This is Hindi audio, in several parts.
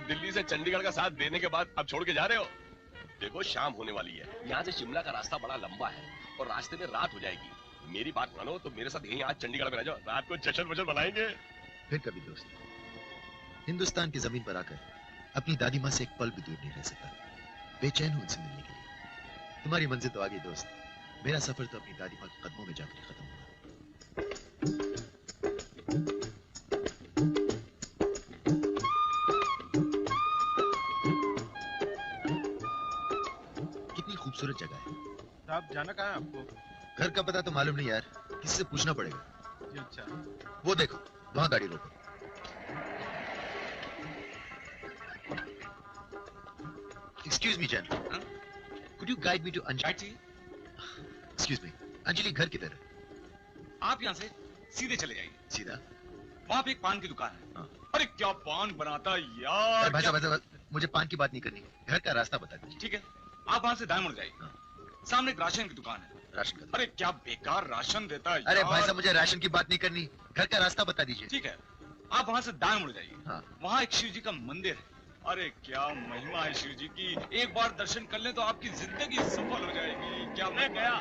दिल्ली से चंडीगढ़ का साथ देने के बाद अब छोड़ के जा रहे हो? देखो शाम होने वाली है, यहाँ से शिमला का रास्ता बड़ा लंबा है और रास्ते में रात हो जाएगी। मेरी बात मानो तो मेरे साथ यहीं आज चंडीगढ़ में रह जाओ, रात को जश्न वश्न बनाएंगे। फिर कभी दोस्त, हिंदुस्तान की जमीन पर आकर अपनी दादी माँ से एक पल भी दूर नहीं रह सकता। बेचैन हूं उनसे मिलने के लिए। तुम्हारी मंजिल तो आगे दोस्त, मेरा सफर तो अपनी दादी माँ के कदमों में जाकर खत्म हुआ। कितनी खूबसूरत जगह है। साहब जाना कहाँ है आपको? घर का पता तो मालूम नहीं यार, किसी से पूछना पड़ेगा। जी अच्छा। वो देखो वहां गाड़ी रोको। Excuse me, Jen. Could you guide me to Anjali? Excuse me. Anjali घर किधर है? आप यहाँ से सीधे चले जाइए। सीधा? वहाँ पे एक पान की दुकान है। हाँ। अरे क्या पान बनाता यार! भाई साहब, मुझे पान की बात नहीं करनी, घर का रास्ता बता दीजिए। ठीक है, आप वहाँ से दाएं मुड़ जाइए। हाँ। सामने एक राशन की दुकान है। राशन का? अरे क्या बेकार राशन देता है। अरे भाई साहब, मुझे राशन की बात नहीं करनी, घर का रास्ता बता दीजिए। ठीक है, आप वहाँ से दाएं मुड़ जाइए। हाँ। वहाँ एक शिव जी का मंदिर है। अरे क्या महिमा है शिव जी की, एक बार दर्शन कर ले तो आपकी जिंदगी सफल हो जाएगी। क्या मैं गया?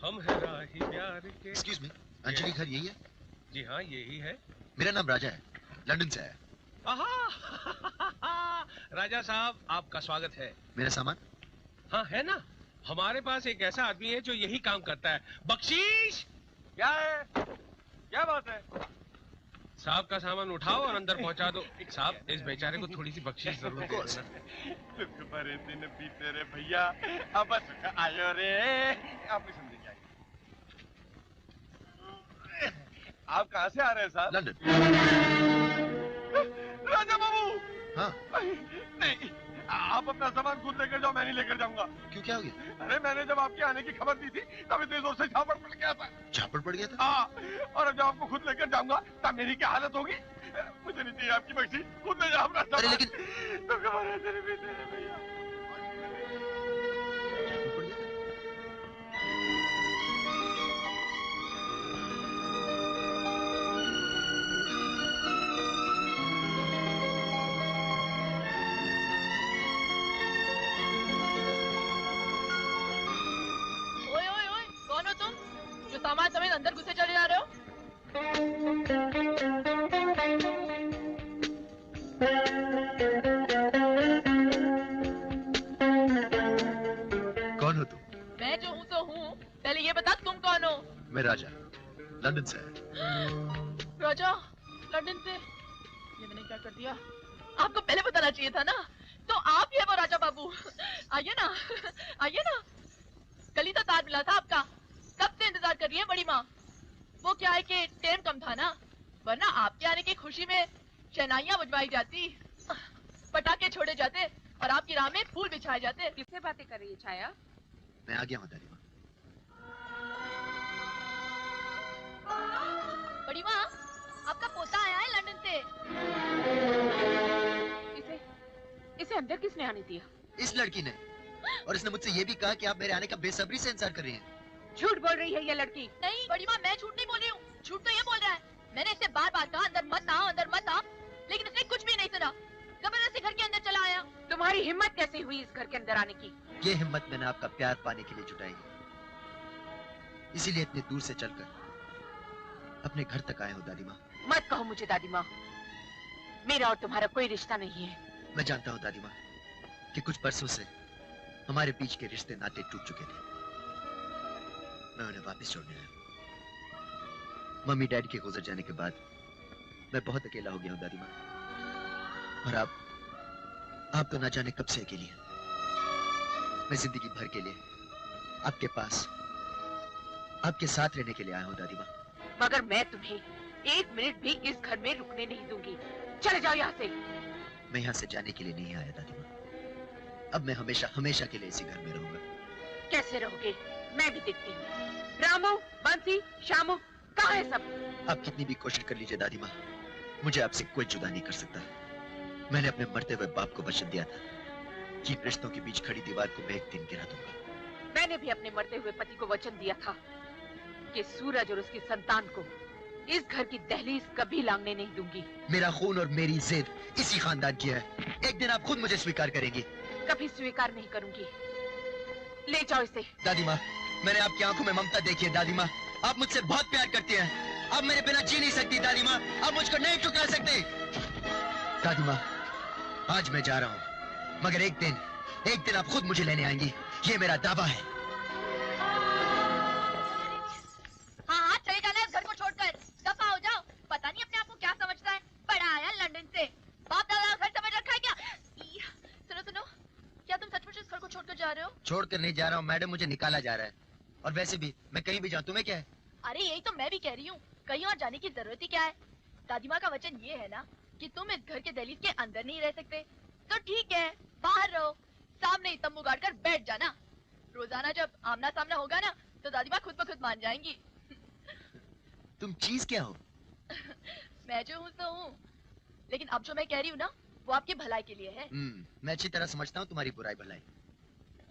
हम है राही प्यार के। Excuse me, अंजलि घर यही है? जी हाँ यही है। मेरा नाम राजा है, लंदन से आया। राजा साहब आपका स्वागत है। मेरा सामान? हाँ है ना, हमारे पास एक ऐसा आदमी है जो यही काम करता है। बख्शीश क्या है? क्या बात है? साहब का सामान उठाओ और अंदर पहुंचा दो। साहब इस बेचारे को थोड़ी सी बख्शीश जरूर दे देना। दुख भरे दिन बीते रे भैया, अब सुख आयो रे। आप नहीं समझेंगे। आप कहाँ से आ रहे हैं साहब? लंदन। राजा बाबू। हाँ। नहीं, आप अपना सामान खुद लेकर जाओ, मैं नहीं लेकर जाऊंगा। क्यों, क्या हो गया? अरे मैंने जब आपके आने की खबर दी थी तब इतनी जोर से झापड़ पड़ गया था। झापड़ पड़ गया था? हाँ, और अब जब आपको खुद लेकर जाऊंगा तब मेरी क्या हालत होगी? मुझे नहीं चाहिए आपकी बख्शी, खुद ले जाओ अपना सामान। अरे लेकिन तो कमारे तेरे भी तेरे भैया। झापड़ पड़ गया था? सामान समेत अंदर घुसे चले जा रहे हो? कौन हो तुम? मैं जो हूँ तो हूँ, पहले ये बता तुम कौन हो? मैं राजा, लंदन से आया। राजा, लंदन से? ये मैंने क्या कर दिया? आपको पहले बताना चाहिए था ना। तो आप ही है वो राजा बाबू। आइए ना, आइए ना। कल ही तो तार मिला था आपका, कब से इंतजार कर रही है बड़ी माँ। वो क्या है कि टाइम कम था ना, वरना आपके आने की खुशी में शहनाइयाँ बजवाई जाती, पटाखे छोड़े जाते और आपकी राह में फूल बिछाए जाते। किससे बातें कर रही है छाया? मैं आ गया हूँ दादी माँ। बड़ी माँ, आपका पोता आया है लंदन से। इसे अंदर किसने आने दिया? इस लड़की ने, और इसने मुझसे ये भी कहा कि आप मेरे आने का बेसब्री से इंतजार कर रही हैं। झूठ बोल रही है ये लड़की। नहीं बड़ी माँ, मैं झूठ नहीं बोल रही हूँ, झूठ तो ये बोल रहा है। मैंने इससे बार बार कहा अंदर मत आ, अंदर मत आ, लेकिन इसने कुछ भी नहीं सुना, जबरदस्ती घर के अंदर चला आया। तुम्हारी हिम्मत कैसे हुई इस घर के अंदर आने की? ये हिम्मत मैंने आपका प्यार पाने के लिए जुटाई है, इसीलिए इतनी दूर से चलकर अपने घर तक आए हूँ दादी माँ। मत कहो मुझे दादी माँ, मेरा और तुम्हारा कोई रिश्ता नहीं है। मैं जानता हूँ दादी माँ कि कुछ बरसों से हमारे बीच के रिश्ते नाते टूट चुके थे। मैं उन्हें वापस जोड़ने आया। मम्मी डैडी के गुजर जाने के बाद मैं बहुत अकेला हो गया हूँ दादी माँ, और आप तो ना जाने कब से अकेली हैं। मैं जिंदगी भर के लिए आपके पास, आपके साथ रहने के लिए आया हूँ दादी माँ। मगर मैं तुम्हें एक मिनट भी इस घर में रुकने नहीं दूंगी। चले जाओ यहाँ से। मैं यहाँ से जाने के लिए नहीं आया दादी माँ, अब मैं हमेशा हमेशा के लिए इसी घर में रहूंगा। कैसे रहोगे मैं भी देखती हूँ। रामू, बंसी, श्यामू, कहाँ है सब? आप कितनी भी कोशिश कर लीजिए दादी माँ, मुझे आपसे कोई जुदा नहीं कर सकता। मैंने अपने मरते हुए बाप को वचन दिया था जिन रिश्तों के बीच खड़ी दीवार को मैं एक दिन गिरा दूंगा। मैंने भी अपने मरते हुए पति को वचन दिया था कि सूरज और उसकी संतान को इस घर की दहलीज कभी लांघने नहीं दूंगी। मेरा खून और मेरी जिद इसी खानदान की है। एक दिन आप खुद मुझे स्वीकार करेंगी। कभी स्वीकार नहीं करूंगी। ले जाओ इसे। दादी माँ, मैंने आपकी आंखों में ममता देखी है। दादी माँ, आप मुझसे बहुत प्यार करती हैं। आप मेरे बिना जी नहीं सकती। दादी माँ, आप मुझको नहीं ठुकरा सकती। दादी माँ, आज मैं जा रहा हूँ, मगर एक दिन आप खुद मुझे लेने आएंगी। ये मेरा दावा है। हाँ, चले जाना है घर को छोड़कर। दफा हो जाओ। पता नहीं अपने आप को क्या समझता है। बड़ा आया लंदन से। बाप दादा घर समझ रखा है क्या? सुनो, क्या तुम सचमुच इस घर को छोड़कर जा रहे हो? छोड़कर नहीं जा रहा हूँ मैडम, मुझे निकाला जा रहा है। और वैसे भी मैं कहीं भी जाऊँ, तुम्हें क्या है? अरे यही तो मैं भी कह रही हूँ, कहीं और जाने की जरूरत ही क्या है? दादी माँ का वचन ये है ना कि तुम इस घर के दहलीज के अंदर नहीं रह सकते, तो ठीक है, बाहर रहो, सामने ही तंबू गाड़ कर बैठ जाना। रोजाना जब आमना सामना होगा ना, तो दादी माँ खुद ब खुद मान जाएंगी। तुम चीज क्या हो? मैं जो हूँ तो हूँ, लेकिन अब जो मैं कह रही हूँ ना, वो आपकी भलाई के लिए है। मैं अच्छी तरह समझता हूँ तुम्हारी बुराई भलाई।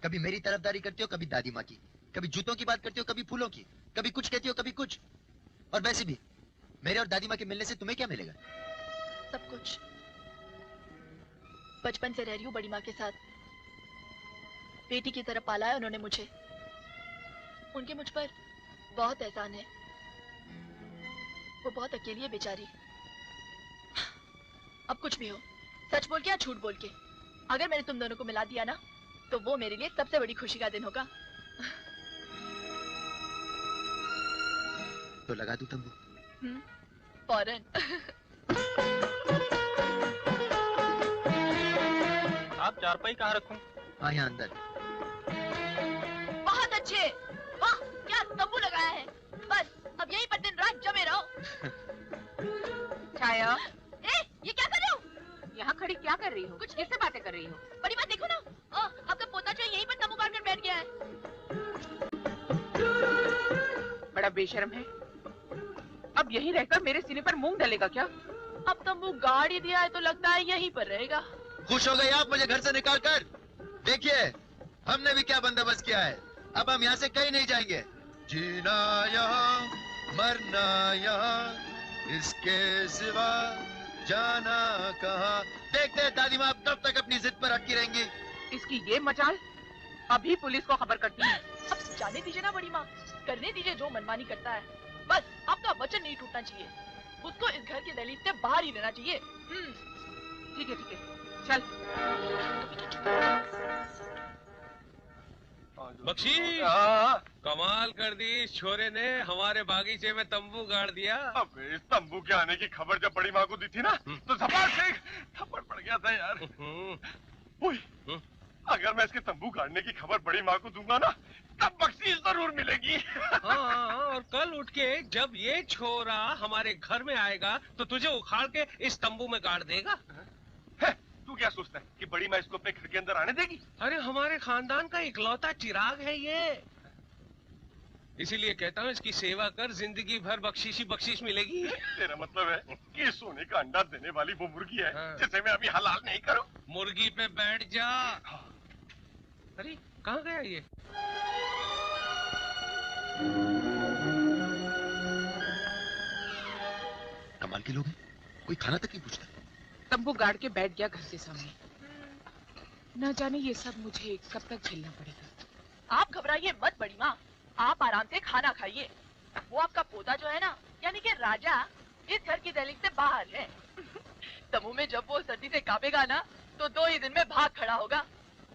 कभी मेरी तरफदारी करती हो, कभी दादी माँ की, कभी जूतों की बात करती हो, कभी फूलों की, कभी कुछ कहती हो, कभी कुछ। और वैसे भी मेरे और दादी माँ के मिलने से तुम्हें क्या मिलेगा? सब कुछ। बचपन से रह रही हूँ बड़ी माँ के साथ। बेटी की तरह पाला है उन्होंने मुझे। उनके मुझ पर बहुत एहसान है। वो बहुत अकेली है बेचारी। अब कुछ भी हो, सच बोल के या झूठ बोल के, अगर मैंने तुम दोनों को मिला दिया ना, तो वो मेरे लिए सबसे बड़ी खुशी का दिन होगा। तो लगा दूं तंबू? फौरन। आप चारपाई कहाँ रखूं? हाँ, यहाँ अंदर। बहुत अच्छे, वाह क्या तंबू लगाया है। बस अब यहीं पर दिन रात जमे रहो। छाया, ये क्या कर रहे हो? यहाँ खड़ी क्या कर रही हो? कुछ किससे बातें कर रही हो? बड़ी बात देखो ना, आपका पोता जो यहीं पर तंबू गाड़ कर बैठ गया है। बड़ा बेशर्म है। अब यहीं रहकर मेरे सीने पर मूंग डालेगा क्या? अब तंबू गाड़ ही दिया है तो लगता है यहीं पर रहेगा। खुश हो गए आप मुझे घर से निकाल कर? देखिए हमने भी क्या बंदोबस्त किया है। अब हम यहाँ से कहीं नहीं जाएंगे। जीना यहाँ, मरना यहाँ, इसके सिवा जाना कहाँ। देखते हैं दादी माँ कब तक अपनी जिद पर अटकी रहेंगी। इसकी ये मचाल अभी पुलिस को खबर करती है। अब जाने दीजिए ना बड़ी माँ, करने दीजिए जो मनमानी करता है। बस आपका वचन नहीं टूटना चाहिए। उसको इस घर के दहलीज से बाहर ही रहना चाहिए। ठीक है, चल। बख्शीश, कमाल कर दी इस छोरे ने, हमारे बागीचे में तंबू गाड़ दिया। अब इस तंबू के आने की खबर जब बड़ी माँ को दी थी ना, तो झपाट से थप्पड़ पड़ गया था यार। अगर मैं इसके तंबू गाड़ने की खबर बड़ी माँ को दूंगा ना, तब बख्शीश जरूर मिलेगी। हाँ, और कल उठ के जब ये छोरा हमारे घर में आएगा तो तुझे उखाड़ के इस तंबू में गाड़ देगा। तू क्या सोचता है कि बड़ी माँ इसको अपने घर के अंदर आने देगी? अरे हमारे खानदान का इकलौता चिराग है ये, इसीलिए कहता हूँ इसकी सेवा कर, जिंदगी भर बख्शीश ही बख्शीश मिलेगी। तेरा मतलब है कि सोने का अंडा देने वाली वो मुर्गी है जिसे मैं अभी हलाल नहीं करूँ? मुर्गी पे बैठ जा। अरे कहाँ गया ये? कमाल के लोग हैं, कोई खाना तक नहीं पूछता। तंबू गाड़ के बैठ गया घर के सामने। न जाने ये सब मुझे कब तक झेलना पड़ेगा। आप घबराइए मत बड़ी माँ, आप आराम से खाना खाइए। वो आपका पोता जो है ना, यानी कि राजा, इस घर की दहलीज से बाहर है। तंबू में जब वो सर्दी से कांपेगा ना, तो 2 ही दिन में भाग खड़ा होगा।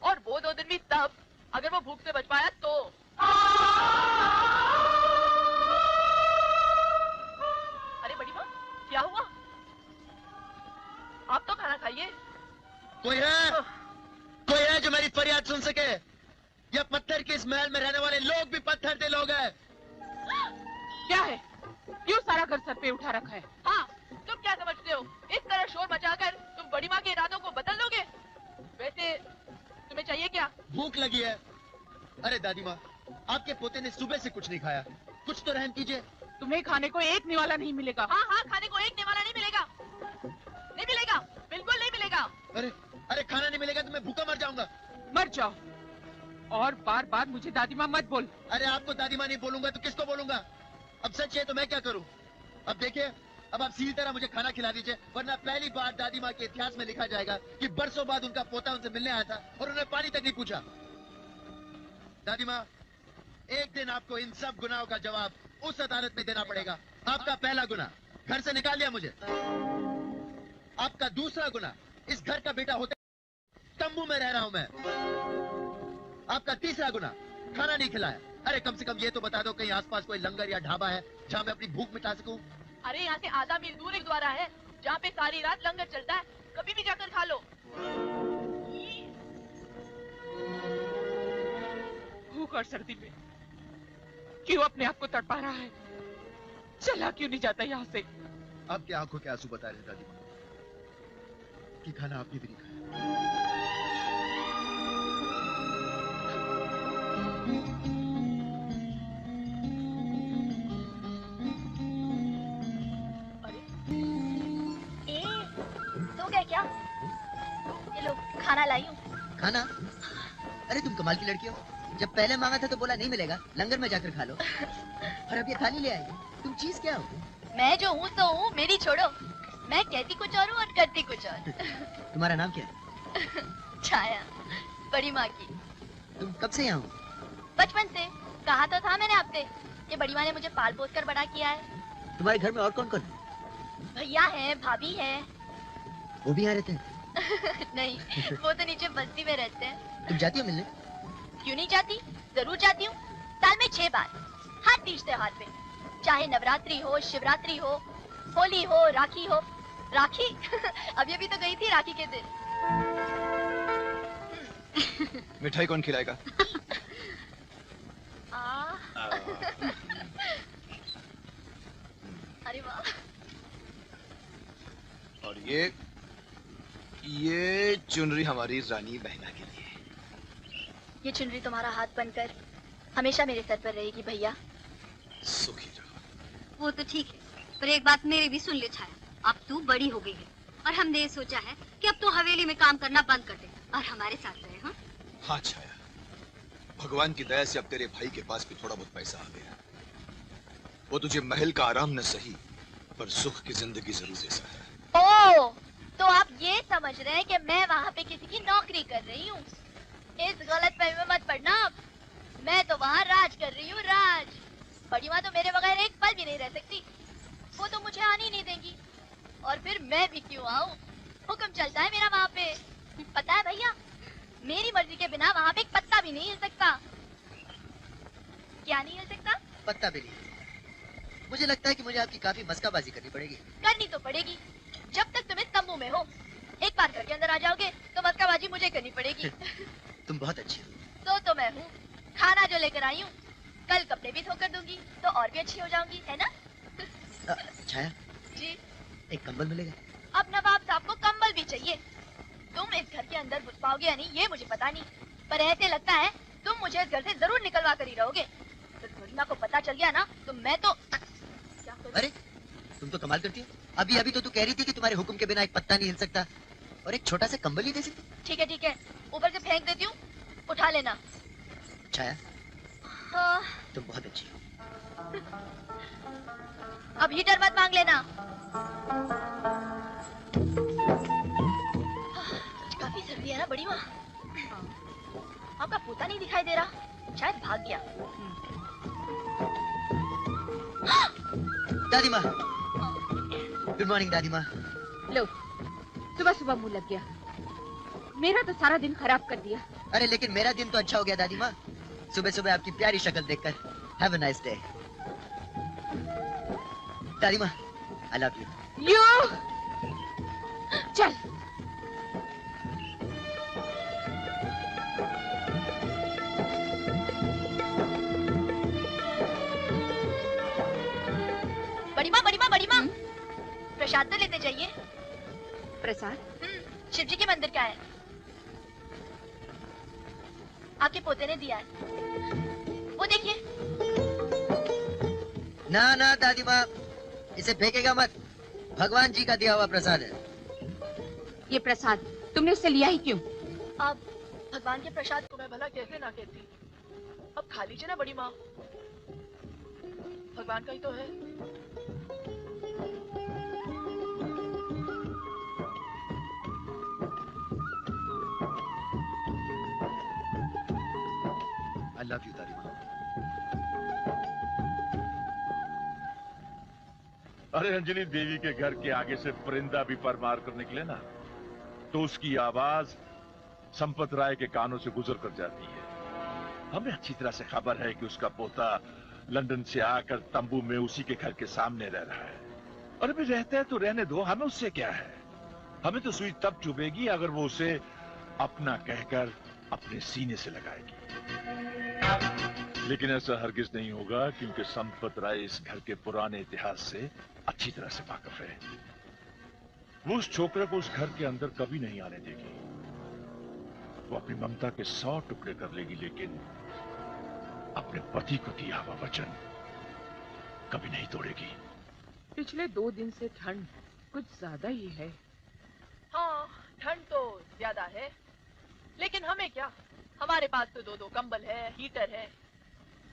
और वो 2 दिन भी तब, अगर वो भूख से बच पाया तो। अरे बड़ी माँ, क्या हुआ? आप तो खाना खाइए। कोई है जो मेरी फरियाद सुन सके? या पत्थर के इस महल में रहने वाले लोग भी पत्थर के लोग हैं? क्या है? क्यों सारा घर सर पे उठा रखा है? हाँ, तुम क्या समझते हो? इस तरह शोर मचाकर तुम बड़ी माँ के इरादों को बदल लोगे? वैसे तुम्हें चाहिए क्या? भूख लगी है। अरे दादी माँ, आपके पोते ने सुबह से कुछ नहीं खाया, कुछ तो रहम कीजिए। तुम्हें खाने को एक निवाला नहीं मिलेगा। हाँ, खाने को एक निवाला नहीं मिलेगा। नहीं मिलेगा, बिल्कुल नहीं मिलेगा। अरे खाना नहीं मिलेगा तो मैं भूखा मर जाऊंगा। मर जाओ और बार बार मुझे दादी माँ मत बोल। अरे आपको दादी माँ नहीं बोलूंगा तो किसको बोलूंगा? अब सच है तो मैं क्या करूं? अब देखिए, अब आप सीधी तरह मुझे खाना खिला दीजिए, वरना पहली बार दादी माँ के इतिहास में लिखा जाएगा कि बरसों बाद उनका पोता उनसे मिलने आया था और उन्हें पानी तक नहीं पूछा। दादी माँ, एक दिन आपको इन सब गुनाहों का जवाब उस अदालत में देना पड़ेगा। आपका पहला गुनाह, घर से निकाल दिया मुझे। आपका दूसरा गुनाह, इस घर का बेटा होते तंबू में रह रहा हूं मैं। आपका तीसरा गुनाह, खाना नहीं खिलाया। अरे कम से कम ये तो बता दो कहीं आसपास कोई लंगर या ढाबा है जहां मैं अपनी भूख मिटा सकूं। अरे यहाँ से आधा मील दूर एक द्वारा है जहाँ पे सारी रात लंगर चलता है, कभी भी जाकर खा लो। भूख और सर्दी में क्यों अपने आप को तड़पा रहा है? चला क्यों नहीं जाता यहाँ से? आपकी आंखों के आंसू बता रहे दादी माँ कि खाना आपने भी नहीं खाया। क्या? ये लो खाना लाई हूँ। खाना? अरे तुम कमाल की लड़की हो, जब पहले मांगा था तो बोला नहीं मिलेगा, लंगर में जाकर खा लो। और अब ये थाली ले आई। तुम चीज क्या हो? मैं जो हूँ तो हूँ, मेरी छोड़ो। मैं कहती कुछ और हूँ और करती कुछ और। तुम्हारा नाम क्या है? छाया, बड़ी माँ की। तुम कब से यहाँ हो? बचपन से। कहा तो था मैंने आपसे कि बड़ी माँ ने मुझे पाल पोस कर बड़ा किया है। तुम्हारे घर में और कौन कौन है? भैया है, भाभी है। वो भी यहाँ रहते हैं? नहीं, वो तो नीचे बस्ती में रहते हैं। तुम जाती हो मिलने? क्यों नहीं जाती, जरूर जाती हूँ। साल में 6 बार, हर तीज त्योहार पे, चाहे नवरात्रि हो, शिवरात्रि हो, होली हो, राखी हो। राखी? अभी अभी तो गई थी राखी के दिन। मिठाई कौन खिलाएगा? अरे वाह। और ये चुनरी हमारी रानी बहना के लिए। ये चुनरी तुम्हारा हाथ बनकर हमेशा मेरे सर पर रहेगी भैया। सुखी रहो। वो तो ठीक है, पर एक बात मेरी भी सुन ले छाया। अब तू बड़ी हो गई है और हमने ये सोचा है कि अब तू हवेली में काम करना बंद कर दे और हमारे साथ रहे। हाँ हाँ छाया, भगवान की दया से अब तेरे भाई के पास भी थोड़ा बहुत पैसा आ गया। वो तुझे महल का आराम न सही पर सुख की जिंदगी जरूर दे सकता है। ओ, तो आप ये समझ रहे हैं कि मैं वहाँ पे किसी की नौकरी कर रही हूँ? इस गलत फहमी में मत पड़ना। मैं तो वहाँ राज कर रही हूँ, राज। बड़ी माँ तो मेरे बगैर एक पल भी नहीं रह सकती। वो तो मुझे आने ही नहीं देंगी। और फिर मैं भी क्यों आऊँ? हुक्म चलता है मेरा वहाँ पे। पता है भैया, मेरी मर्जी के बिना वहाँ पे एक पत्ता भी नहीं हिल सकता। क्या नहीं हिल सकता? पत्ता भी नहीं। मुझे लगता है कि मुझे आपकी काफी मस्काबाजी करनी पड़ेगी। करनी तो पड़ेगी, जब तक तुम इस तंबू में हो। एक बार घर के अंदर आ जाओगे तो मस्काबाजी मुझे करनी पड़ेगी। तुम बहुत अच्छी हो। तो मैं हूँ। खाना जो लेकर आई हूँ, कल कपड़े भी धोकर दूंगी तो और भी अच्छी हो जाऊंगी, है ना? छाया जी, एक कंबल मिलेगा? अब नवाब साहब को कंबल भी चाहिए। तुम इस घर के अंदर घुस पाओगे या नहीं ये मुझे पता नहीं, पर ऐसे लगता है तुम मुझे इस घर से जरूर निकलवा कर ही रहोगे। तो गरिमा को पता चल गया ना तो मैं तो क्या करूं? अरे तुम तो कमाल करती हो। अभी अभी तो तू कह रही थी कि तुम्हारे हुक्म के बिना एक पत्ता नहीं हिल सकता और एक छोटा सा कंबल ही दे सकती। ठीक है, ऊपर से फेंक देती हूँ, उठा लेना। छाया, हाँ। तुम बहुत अच्छी हो। अब हीटर मत मांग लेना। काफी सर्दी है ना बड़ी माँ? आपका पोता नहीं दिखाई दे रहा, शायद भाग गया। दादी माँ, गुड मॉर्निंग दादी माँ। लो, सुबह सुबह मुंह लग गया। मेरा तो सारा दिन खराब कर दिया। अरे लेकिन मेरा दिन तो अच्छा हो गया दादी माँ, सुबह सुबह आपकी प्यारी शक्ल देखकर। Have a nice day. दादी माँ, आई लव यू। यू चल। बड़ी माँ, प्रसाद तो लेते जाइए। प्रसाद? शिव जी के मंदिर का है, आपके पोते ने दिया है, वो देखिए। ना ना दादी माँ, इसे फेंकेगा मत, भगवान जी का दिया हुआ प्रसाद है। ये प्रसाद तुमने उससे लिया ही क्यों? अब भगवान के प्रसाद को मैं भला कैसे ना कहती। अब खा लीजिए ना बड़ी माँ, भगवान का ही तो है। I love you, दादी माँ। अरे अंजलि, देवी के घर के आगे से परिंदा भी पर मार कर निकले ना तो उसकी आवाज संपत राय के कानों से गुजर कर जाती है। हमें अच्छी तरह से खबर है कि उसका पोता लंदन से आकर तंबू में उसी के घर के सामने रह रहा है। और भी रहता है तो रहने दो, हमें उससे क्या है। हमें तो सुई तब चुभेगी अगर वो उसे अपना कहकर अपने सीने से लगाएगी। लेकिन ऐसा हरगिज नहीं होगा, क्योंकि संपत राय इस घर के पुराने इतिहास से अच्छी तरह से वाकिफ है। वो उस छोकरे को उस घर के अंदर कभी नहीं आने देगी। वो अपनी ममता के 100 टुकड़े कर लेगी, लेकिन अपने पति को दिया हुआ वचन कभी नहीं तोड़ेगी। पिछले 2 दिन से ठंड कुछ ज्यादा ही है। हाँ, ठंड तो ज्यादा है, लेकिन हमें क्या, हमारे पास तो 2-2 कंबल है, हीटर है।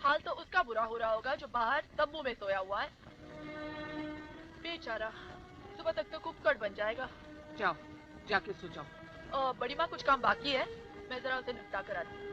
हाल तो उसका बुरा हो रहा होगा जो बाहर तंबू में सोया हुआ है। बेचारा सुबह तक तो कुक्कड़ बन जाएगा। जाओ, जाके सो जाओ। बड़ी माँ, कुछ काम बाकी है, मैं जरा उसे निपटा कर आती हूँ।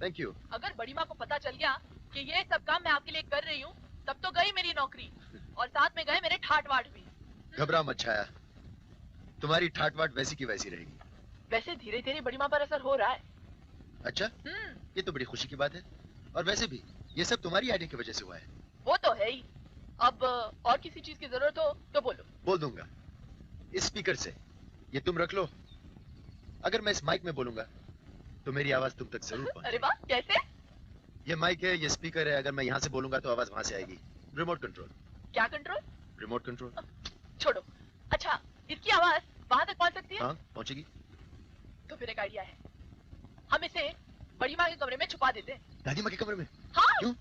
Thank you. अगर बड़ी माँ को पता चल गया कि ये सब काम मैं आपके लिए कर रही हूँ, तब तो गई मेरी नौकरी और साथ में गए मेरे ठाट वाट भी। घबरा मत छाया, तुम्हारी ठाट वाट वैसी की वैसी रहेगी। वैसे धीरे धीरे बड़ी माँ पर असर हो रहा है। अच्छा, ये तो बड़ी खुशी की बात है। और वैसे भी ये सब तुम्हारी आइडिया की वजह से हुआ है। वो तो है ही। अब और किसी चीज की जरूरत हो तो बोलो। बोल दूंगा। इस स्पीकर से ये तुम रख लो। अगर मैं इस माइक में बोलूंगा तो मेरी आवाज तुम तक जरूर पहुंचे। अरे वाह, कैसे? ये माइक है, ये स्पीकर है। अगर मैं यहाँ से बोलूंगा तो आवाज वहां से आएगी। Remote control. क्या कंट्रोल? Remote control. छोड़ो। अच्छा, इसकी आवाज वहां तक पहुंच सकती है? हाँ, पहुंचेगी। तो फिर एक आइडिया है, हम इसे बड़ी माँ के कमरे में छुपा देते हैं। दादी माँ के कमरे में? हाँ। क्यों?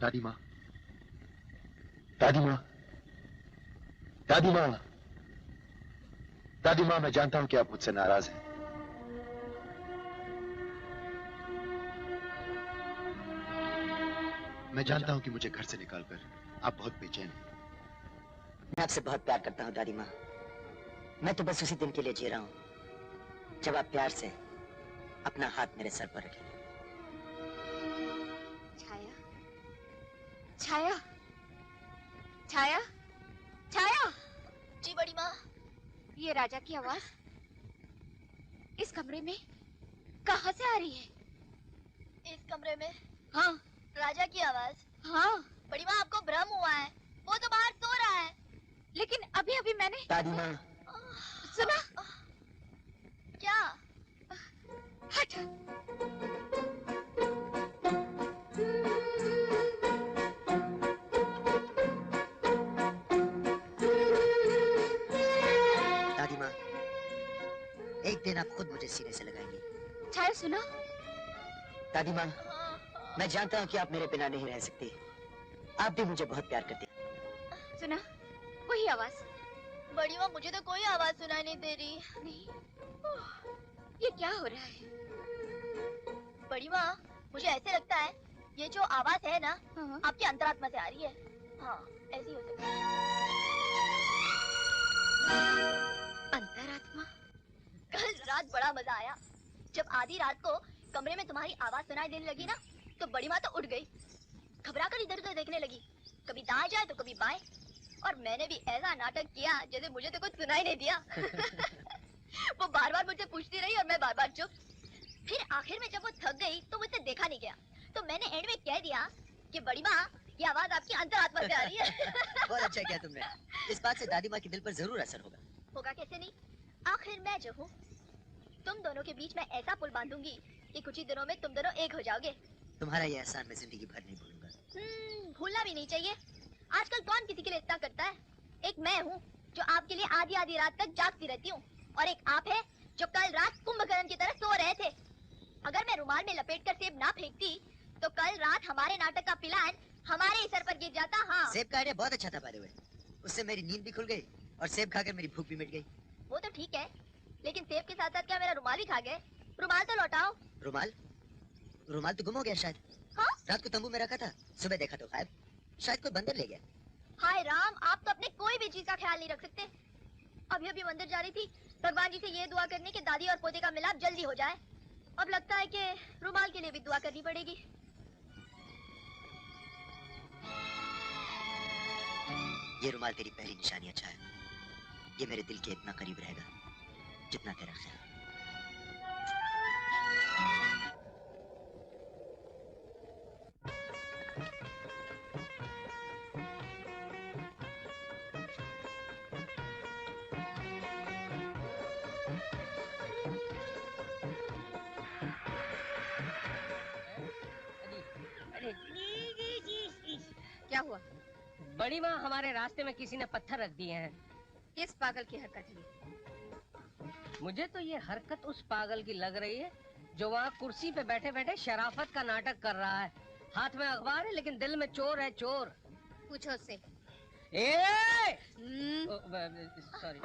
दादी माँ, दादी माँ, दादी माँ, दादी माँ, मैं जानता हूँ कि आप मुझसे नाराज हैं। मैं जानता हूँ कि मुझे घर से निकालकर आप बहुत बेचैन हैं। मैं आपसे बहुत प्यार करता हूँ दादी माँ। मैं तो बस उसी दिन के लिए जी रहा हूँ जब आप प्यार से अपना हाथ मेरे सर पर रखेंगे। छाया, छाया, छाया। जी बड़ी माँ। ये राजा की आवाज इस कमरे में कहाँ से आ रही है? इस कमरे में? हाँ। राजा की आवाज? हाँ। बड़ी माँ, आपको भ्रम हुआ है, वो तो बाहर सो रहा है। लेकिन अभी अभी मैंने दादी माँ, सुना। क्या? खुद मुझे सीने से लगाएंगी। छाया सुनो। दादी माँ, मैं जानता हूँ कि आप मेरे बिना नहीं रह सकती। आप भी मुझे बहुत प्यार करती। सुना वही आवाज। बड़ी माँ, मुझे तो कोई आवाज सुनाई नहीं दे रही। नहीं, ये क्या हो रहा है? बड़ी माँ, मुझे ऐसे लगता है ये जो आवाज है ना, आपकी अंतरात्मा से आ रही है। हाँ, ऐसी हो सकती है। अंतरात्मा? कल रात बड़ा मजा आया। जब आधी रात को कमरे में तुम्हारी आवाज सुनाई देने लगी ना, तो बड़ी माँ तो उठ गई, घबरा कर इधर उधर देखने लगी, कभी दाएं जाए तो कभी बाएं। और मैंने भी ऐसा नाटक किया जैसे मुझे तो कुछ सुनाई नहीं दिया। वो बार बार मुझसे पूछती रही और मैं बार बार चुप। फिर आखिर में जब वो थक गई तो मुझसे देखा नहीं गया, तो मैंने एंड में कह दिया कि बड़ी माँ, ये आवाज आपकी अंतरात्मा से आ रही है। बहुत अच्छा किया तुमने। इस बात से दादी माँ के दिल पर जरूर असर होगा। होगा कैसे नहीं, आखिर मैं जो हूँ, तुम दोनों के बीच में ऐसा पुल बांधूंगी कि कुछ ही दिनों में तुम दोनों एक हो जाओगे। तुम्हारा ये एहसान मैं जिंदगी भर नहीं भूलूंगा। भूलना भी नहीं चाहिए। आजकल कौन किसी के लिए इतना करता है। एक मैं हूँ जो आपके लिए आधी आधी रात तक जागती रहती हूँ, और एक आप है जो कल रात कुंभकर्ण की तरह सो रहे थे। अगर मैं रुमाल में लपेटकर सेब ना फेंकती तो कल रात हमारे नाटक का प्लान हमारे ही सर पर गिर जाता। हाँ, सेब का आइडिया बहुत अच्छा था बाय द वे। उससे मेरी नींद भी खुल गई और सेब खाकर मेरी भूख भी मिट गई। वो तो ठीक है, लेकिन सेब के साथ साथ क्या मेरा रुमाल ही खा गए? रुमाल तो लौटाओ। रुमाल? रुमाल तो गुम हो गया शायद। हाँ? रात को तंबू में रखा था, सुबह देखा तो गायब। शायद कोई बंदर ले गया। हाय राम, आप तो अपने कोई भी चीज का ख्याल नहीं रख सकते। अभी अभी मंदिर जा रही थी, भगवान जी से ये दुआ करने कि दादी और पोते का मिलाप जल्दी हो जाए। अब लगता है कि रुमाल के लिए भी दुआ करनी पड़ेगी। ये रुमाल तेरी पहली निशानी। अच्छा है, ये मेरे दिल के इतना करीब रहेगा जितना तेरा ख्याल। क्या हुआ? बड़ी माँ, हमारे रास्ते में किसी ने पत्थर रख दिए हैं। किस पागल की हरकत है? मुझे तो ये हरकत उस पागल की लग रही है जो वहाँ कुर्सी पे बैठे बैठे शराफत का नाटक कर रहा है। हाथ में अखबार है लेकिन दिल में चोर है, चोर। पूछो उससे। सॉरी।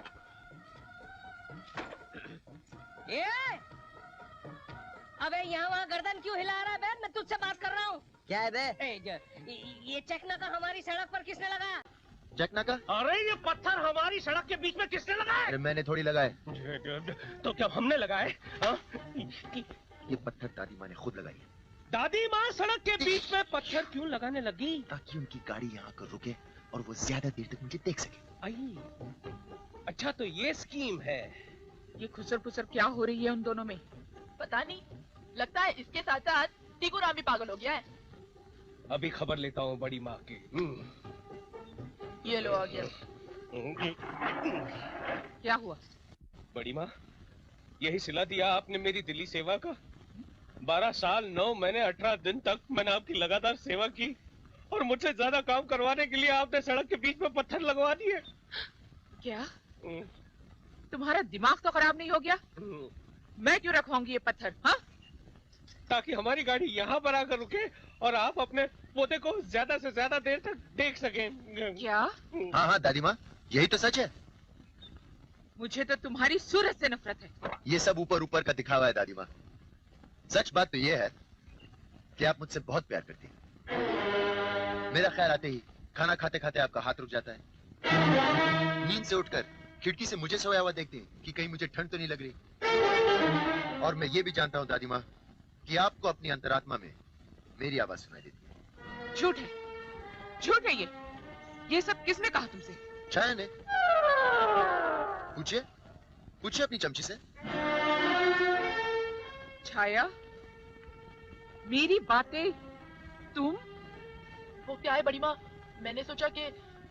अबे यहाँ वहाँ गर्दन क्यों हिला रहा है बे? मैं तुझसे बात कर रहा हूँ। क्या है बे? ये चकनाका हमारी सड़क पर किसने लगाया? चकनाका? अरे ये पत्थर हमारी सड़क के बीच में किसने लगाया? अरे मैंने थोड़ी लगाए। तो क्या हमने लगाए? ये पत्थर दादी माँ ने खुद लगाई है। दादी माँ सड़क के बीच में पत्थर क्यों लगाने लगी? ताकि उनकी गाड़ी यहाँ आकर रुके और वो ज्यादा देर तक मुझे देख सके। अच्छा, तो ये स्कीम है। ये खुसर पुसर क्या हो रही है उन दोनों में? पता नहीं, लगता है इसके साथ साथ टीकू राम भी पागल हो गया है। अभी खबर लेता हूँ बड़ी माँ की। ये लो आ गया। क्या हुआ? बड़ी माँ, यही सिला दिया आपने मेरी दिली सेवा का। 12 साल 9 महीने 18 दिन तक मैंने आपकी लगातार सेवा की, और मुझसे ज्यादा काम करवाने के लिए आपने सड़क के बीच में पत्थर लगवा दिए। क्या तुम्हारा दिमाग तो खराब नहीं हो गया? मैं क्यों रखवाऊंगी ये पत्थर? हाँ, ताकि हमारी गाड़ी यहाँ पर आकर रुके और आप अपने पोते को ज्यादा से ज्यादा देर तक देख सकें। क्या? हाँ हाँ दादी माँ, यही तो सच है। मुझे तो तुम्हारी सूरत से नफरत है। ये सब ऊपर ऊपर का दिखावा है दादी माँ। सच बात तो ये है कि आप मुझसे बहुत प्यार करती हैं। मेरा ख्याल आते ही खाना खाते खाते आपका हाथ रुक जाता है। नींद से उठकर खिड़की से मुझे सोया हुआ देखती हैं कि कहीं मुझे ठंड तो नहीं लग रही। और मैं ये भी जानता हूँ दादी माँ कि आपको अपनी अंतरात्मा में मेरी आवाज सुनाई देती है। झूठ है, झूठ है ये सब किसने कहा तुमसे? छाया ने। पूछिए, पूछिए अपनी चमची से। छाया, मेरी बातें तुम? वो क्या है बड़ी माँ, मैंने सोचा कि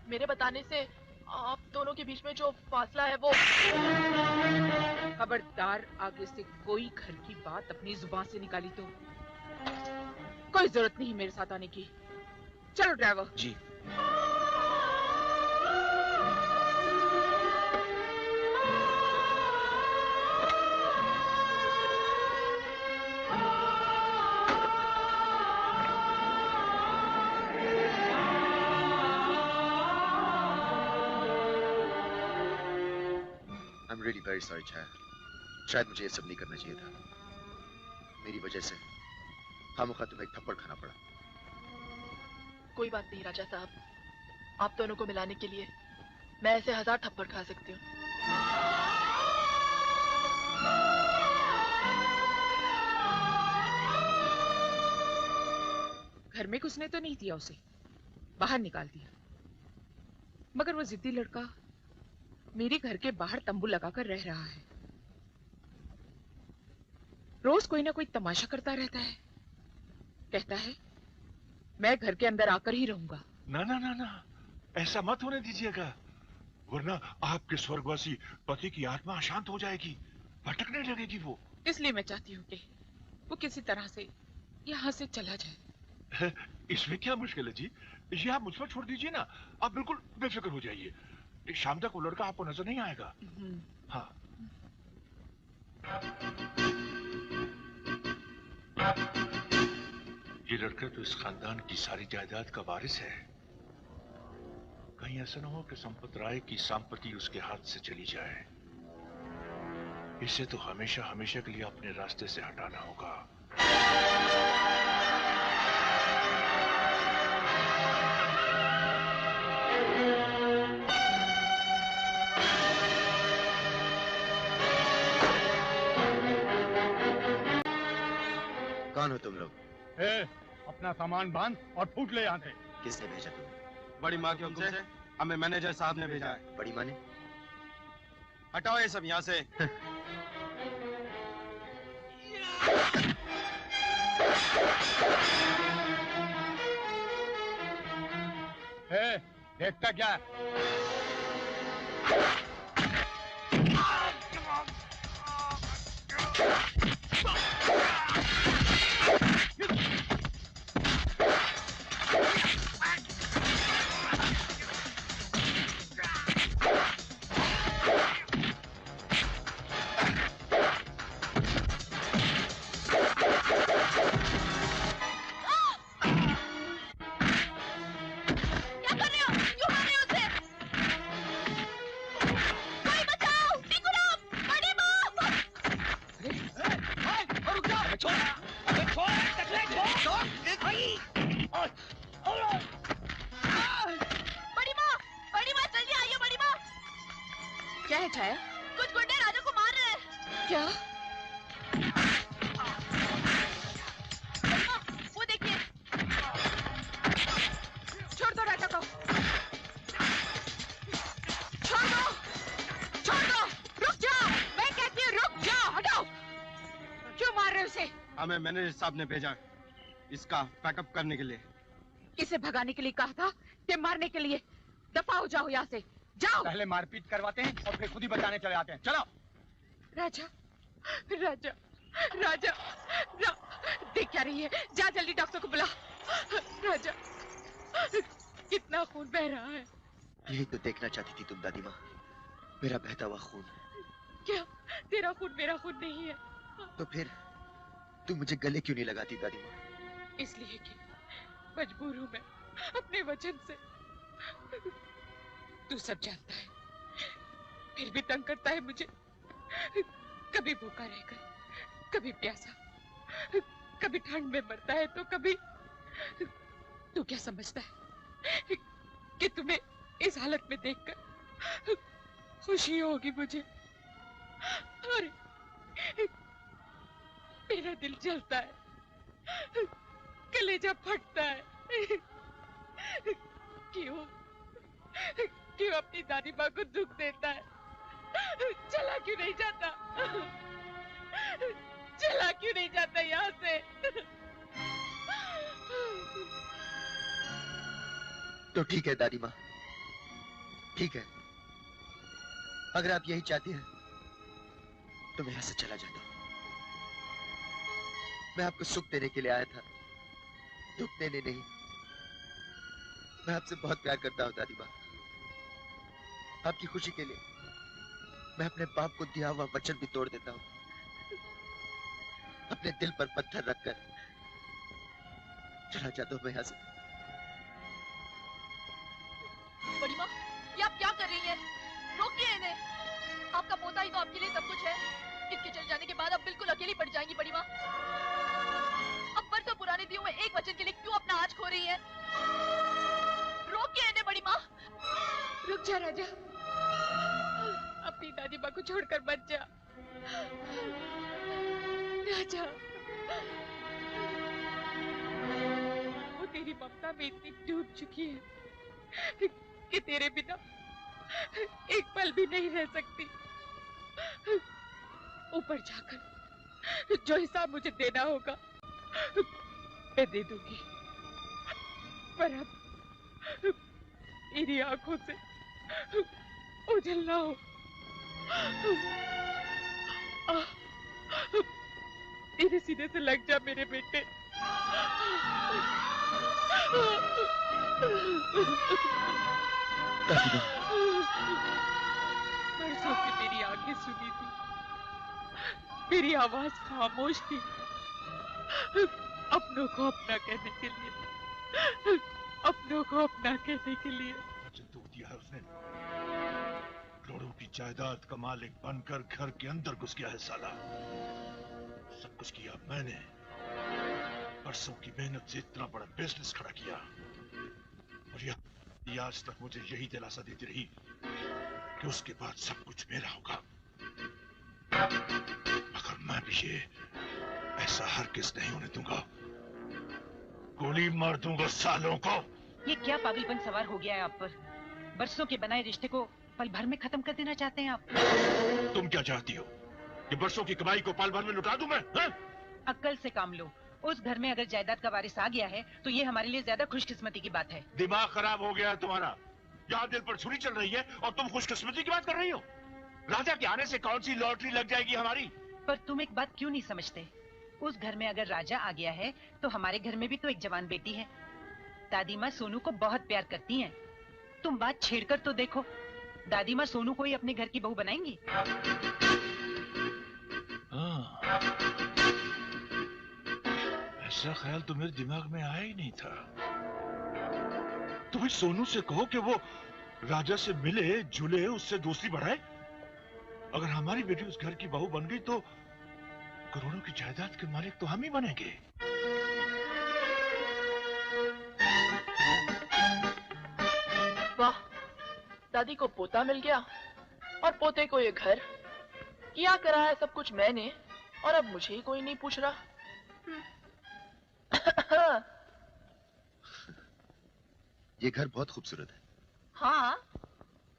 मेरे बताने से आप दोनों के बीच में जो फासला है वो। खबरदार, आगे से कोई घर की बात अपनी जुबान से निकाली तो कोई जरूरत नहीं मेरे साथ आने की। चलो ड्राइवर जी। really very sorry, छाया। शायद मुझे ये सब नहीं करना चाहिए था। मेरी वजह से खामोखा तुम्हें एक थप्पड़ खाना पड़ा। कोई बात नहीं राजा साहब, आप दोनों को मिलाने के लिए मैं ऐसे 1000 थप्पड़ खा सकती हूँ। घर में घुसने तो नहीं दिया उसे, बाहर निकाल दिया। मगर वो जिद्दी लड़का मेरे घर के बाहर तंबू लगाकर रह रहा है। रोज कोई ना कोई तमाशा करता रहता है। कहता है मैं घर के अंदर आकर ही रहूंगा। ना ना ना ना, ऐसा मत होने दीजिएगा, वरना आपके स्वर्गवासी पति की आत्मा अशांत हो जाएगी, भटकने लगेगी वो। इसलिए मैं चाहती हूँ कि वो किसी तरह से यहाँ से चला जाए। इसमें क्या मुश्किल है जी, ये आप मुझ पर छोड़ दीजिए ना, आप बिल्कुल बेफिक्र हो जाइए। शाम तक वो लड़का आपको नजर नहीं आएगा। हाँ। ये लड़का तो इस खानदान की सारी जायदाद का वारिस है। कहीं ऐसा ना हो कि संपत राय की संपत्ति उसके हाथ से चली जाए। इसे तो हमेशा हमेशा के लिए अपने रास्ते से हटाना होगा। कौन हो तुम लोग? अपना सामान बांध और फूट ले यहाँ से। किसने भेजा तुम्हें? बड़ी माँ के हुक्म से हमें मैनेजर साहब ने भेजा है। बड़ी माँ ने? हटाओ ये सब यहाँ से। देखता क्या? हमें मैनेजर साहब ने भेजा इसका पैकअप करने के लिए। इसे भगाने के लिए कहा था कि मारने के लिए? दफा हो जाओ यहाँ से, जाओ। पहले मारपीट करवाते हैं और फिर खुद ही बचाने चले आते हैं। चलो। राजा, राजा, राजा, देख क्या रही है? जा जल्दी डॉक्टर को बुला। राजा, कितना खून बह रहा है। यही तो देखना चाहती थी तुम दादी माँ, मेरा बहता हुआ खून। क्या तेरा खून मेरा खून नहीं है? तो फिर तुम मुझे गले क्यों नहीं लगाती दादी माँ? इसलिए कि मजबूर हूँ मैं अपने वचन से। तू सब जानता है, फिर भी तंग करता है मुझे। कभी भूखा रहकर, कभी प्यासा, कभी ठंड में मरता है तो कभी। तू क्या समझता है कि तुम्हें इस हालत में देखकर खुशी होगी मुझे? अरे मेरा दिल जलता है, कलेजा फटता है। क्यों क्यों अपनी दादी माँ को दुख देता है? चला क्यों नहीं जाता? चला क्यों नहीं जाता यहाँ से? तो ठीक है दादी माँ, ठीक है। अगर आप यही चाहती हैं तो मैं यहाँ से चला जाता हूँ। मैं आपको सुख देने के लिए आया था, दुख देने नहीं। मैं आपसे बहुत प्यार करता हूँ दादी माँ। आपकी खुशी के लिए मैं अपने बाप को दिया हुआ वचन भी तोड़ देता हूँ। अपने दिल पर पत्थर रखकर चला जाता हूँ मैं यहाँ से। बड़ी माँ, ये आप क्या कर रही हैं? रोकिए इन्हें। आपका पोता ही तो आपके बिल्कुल अकेली पड़ जाएंगी बड़ी माँ। अब बरसों पुराने दिए हुए एक वचन के लिए क्यों अपना आज खो रही है? रोकिए इन्हें बड़ी माँ। रुक जा राजा, अपनी दादी माँ को छोड़कर मत जा। राजा, वो तेरी ममता में इतनी डूब चुकी है कि तेरे बिना एक पल भी नहीं रह सकती। ऊपर जाकर जो हिसाब मुझे देना होगा मैं दे दूंगी, पर अब मेरी आंखों से ओझल ना हो। तेरे सीने से लग जा मेरे बेटे। बरसों से मेरी आंखें सुनी थी, मेरी आवाज खामोश थी, अपनों को अपना कहने के लिए, अपनों को अपना कहने के लिए। तो दिया है उसने, करोड़ों की जायदाद का मालिक बनकर घर के अंदर घुस गया है साला। सब कुछ किया मैंने, बरसों की मेहनत से इतना बड़ा बिजनेस खड़ा किया, और ये आज तक मुझे यही दिलासा देती रही कि उसके बाद सब कुछ मेरा होगा। मगर मैं भी ये ऐसा हरगिज़ नहीं होने दूंगा। गोली मार दूंगा सालों को। ये क्या पागलपन सवार हो गया है आप पर? बरसों के बनाए रिश्ते को पल भर में खत्म कर देना चाहते हैं आप? तुम क्या चाहती हो कि बरसों की कमाई को पल भर में लुटा दूं मैं? अक्ल से काम लो। उस घर में अगर जायदाद का वारिस आ गया है तो ये हमारे लिए ज्यादा खुशकिस्मती की बात है। दिमाग खराब हो गया है तुम्हारा। यहाँ दिल पर छुरी चल रही है और तुम खुशकिस्मती की बात कर रही हो। राजा के आने से कौन सी लॉटरी लग जाएगी हमारी? पर तुम एक बात क्यों नहीं समझते? उस घर में अगर राजा आ गया है तो हमारे घर में भी तो एक जवान बेटी है। दादी माँ सोनू को बहुत प्यार करती हैं। तुम बात छेड़कर तो देखो, दादी माँ सोनू को ही अपने घर की बहू बनाएंगी। ऐसा ख्याल तो मेरे दिमाग में आया ही नहीं था। तो भाई सोनू से कहो कि वो राजा से मिले जुले, उससे दोस्ती बढ़ाए। अगर हमारी बेटी उस घर की बहू बन गई तो करोड़ों की जायदाद के मालिक तो हम ही बनेंगे। वाह, दादी को पोता मिल गया और पोते को ये घर। किया करा है सब कुछ मैंने, और अब मुझे ही कोई नहीं पूछ रहा। ये घर बहुत खूबसूरत है। हाँ,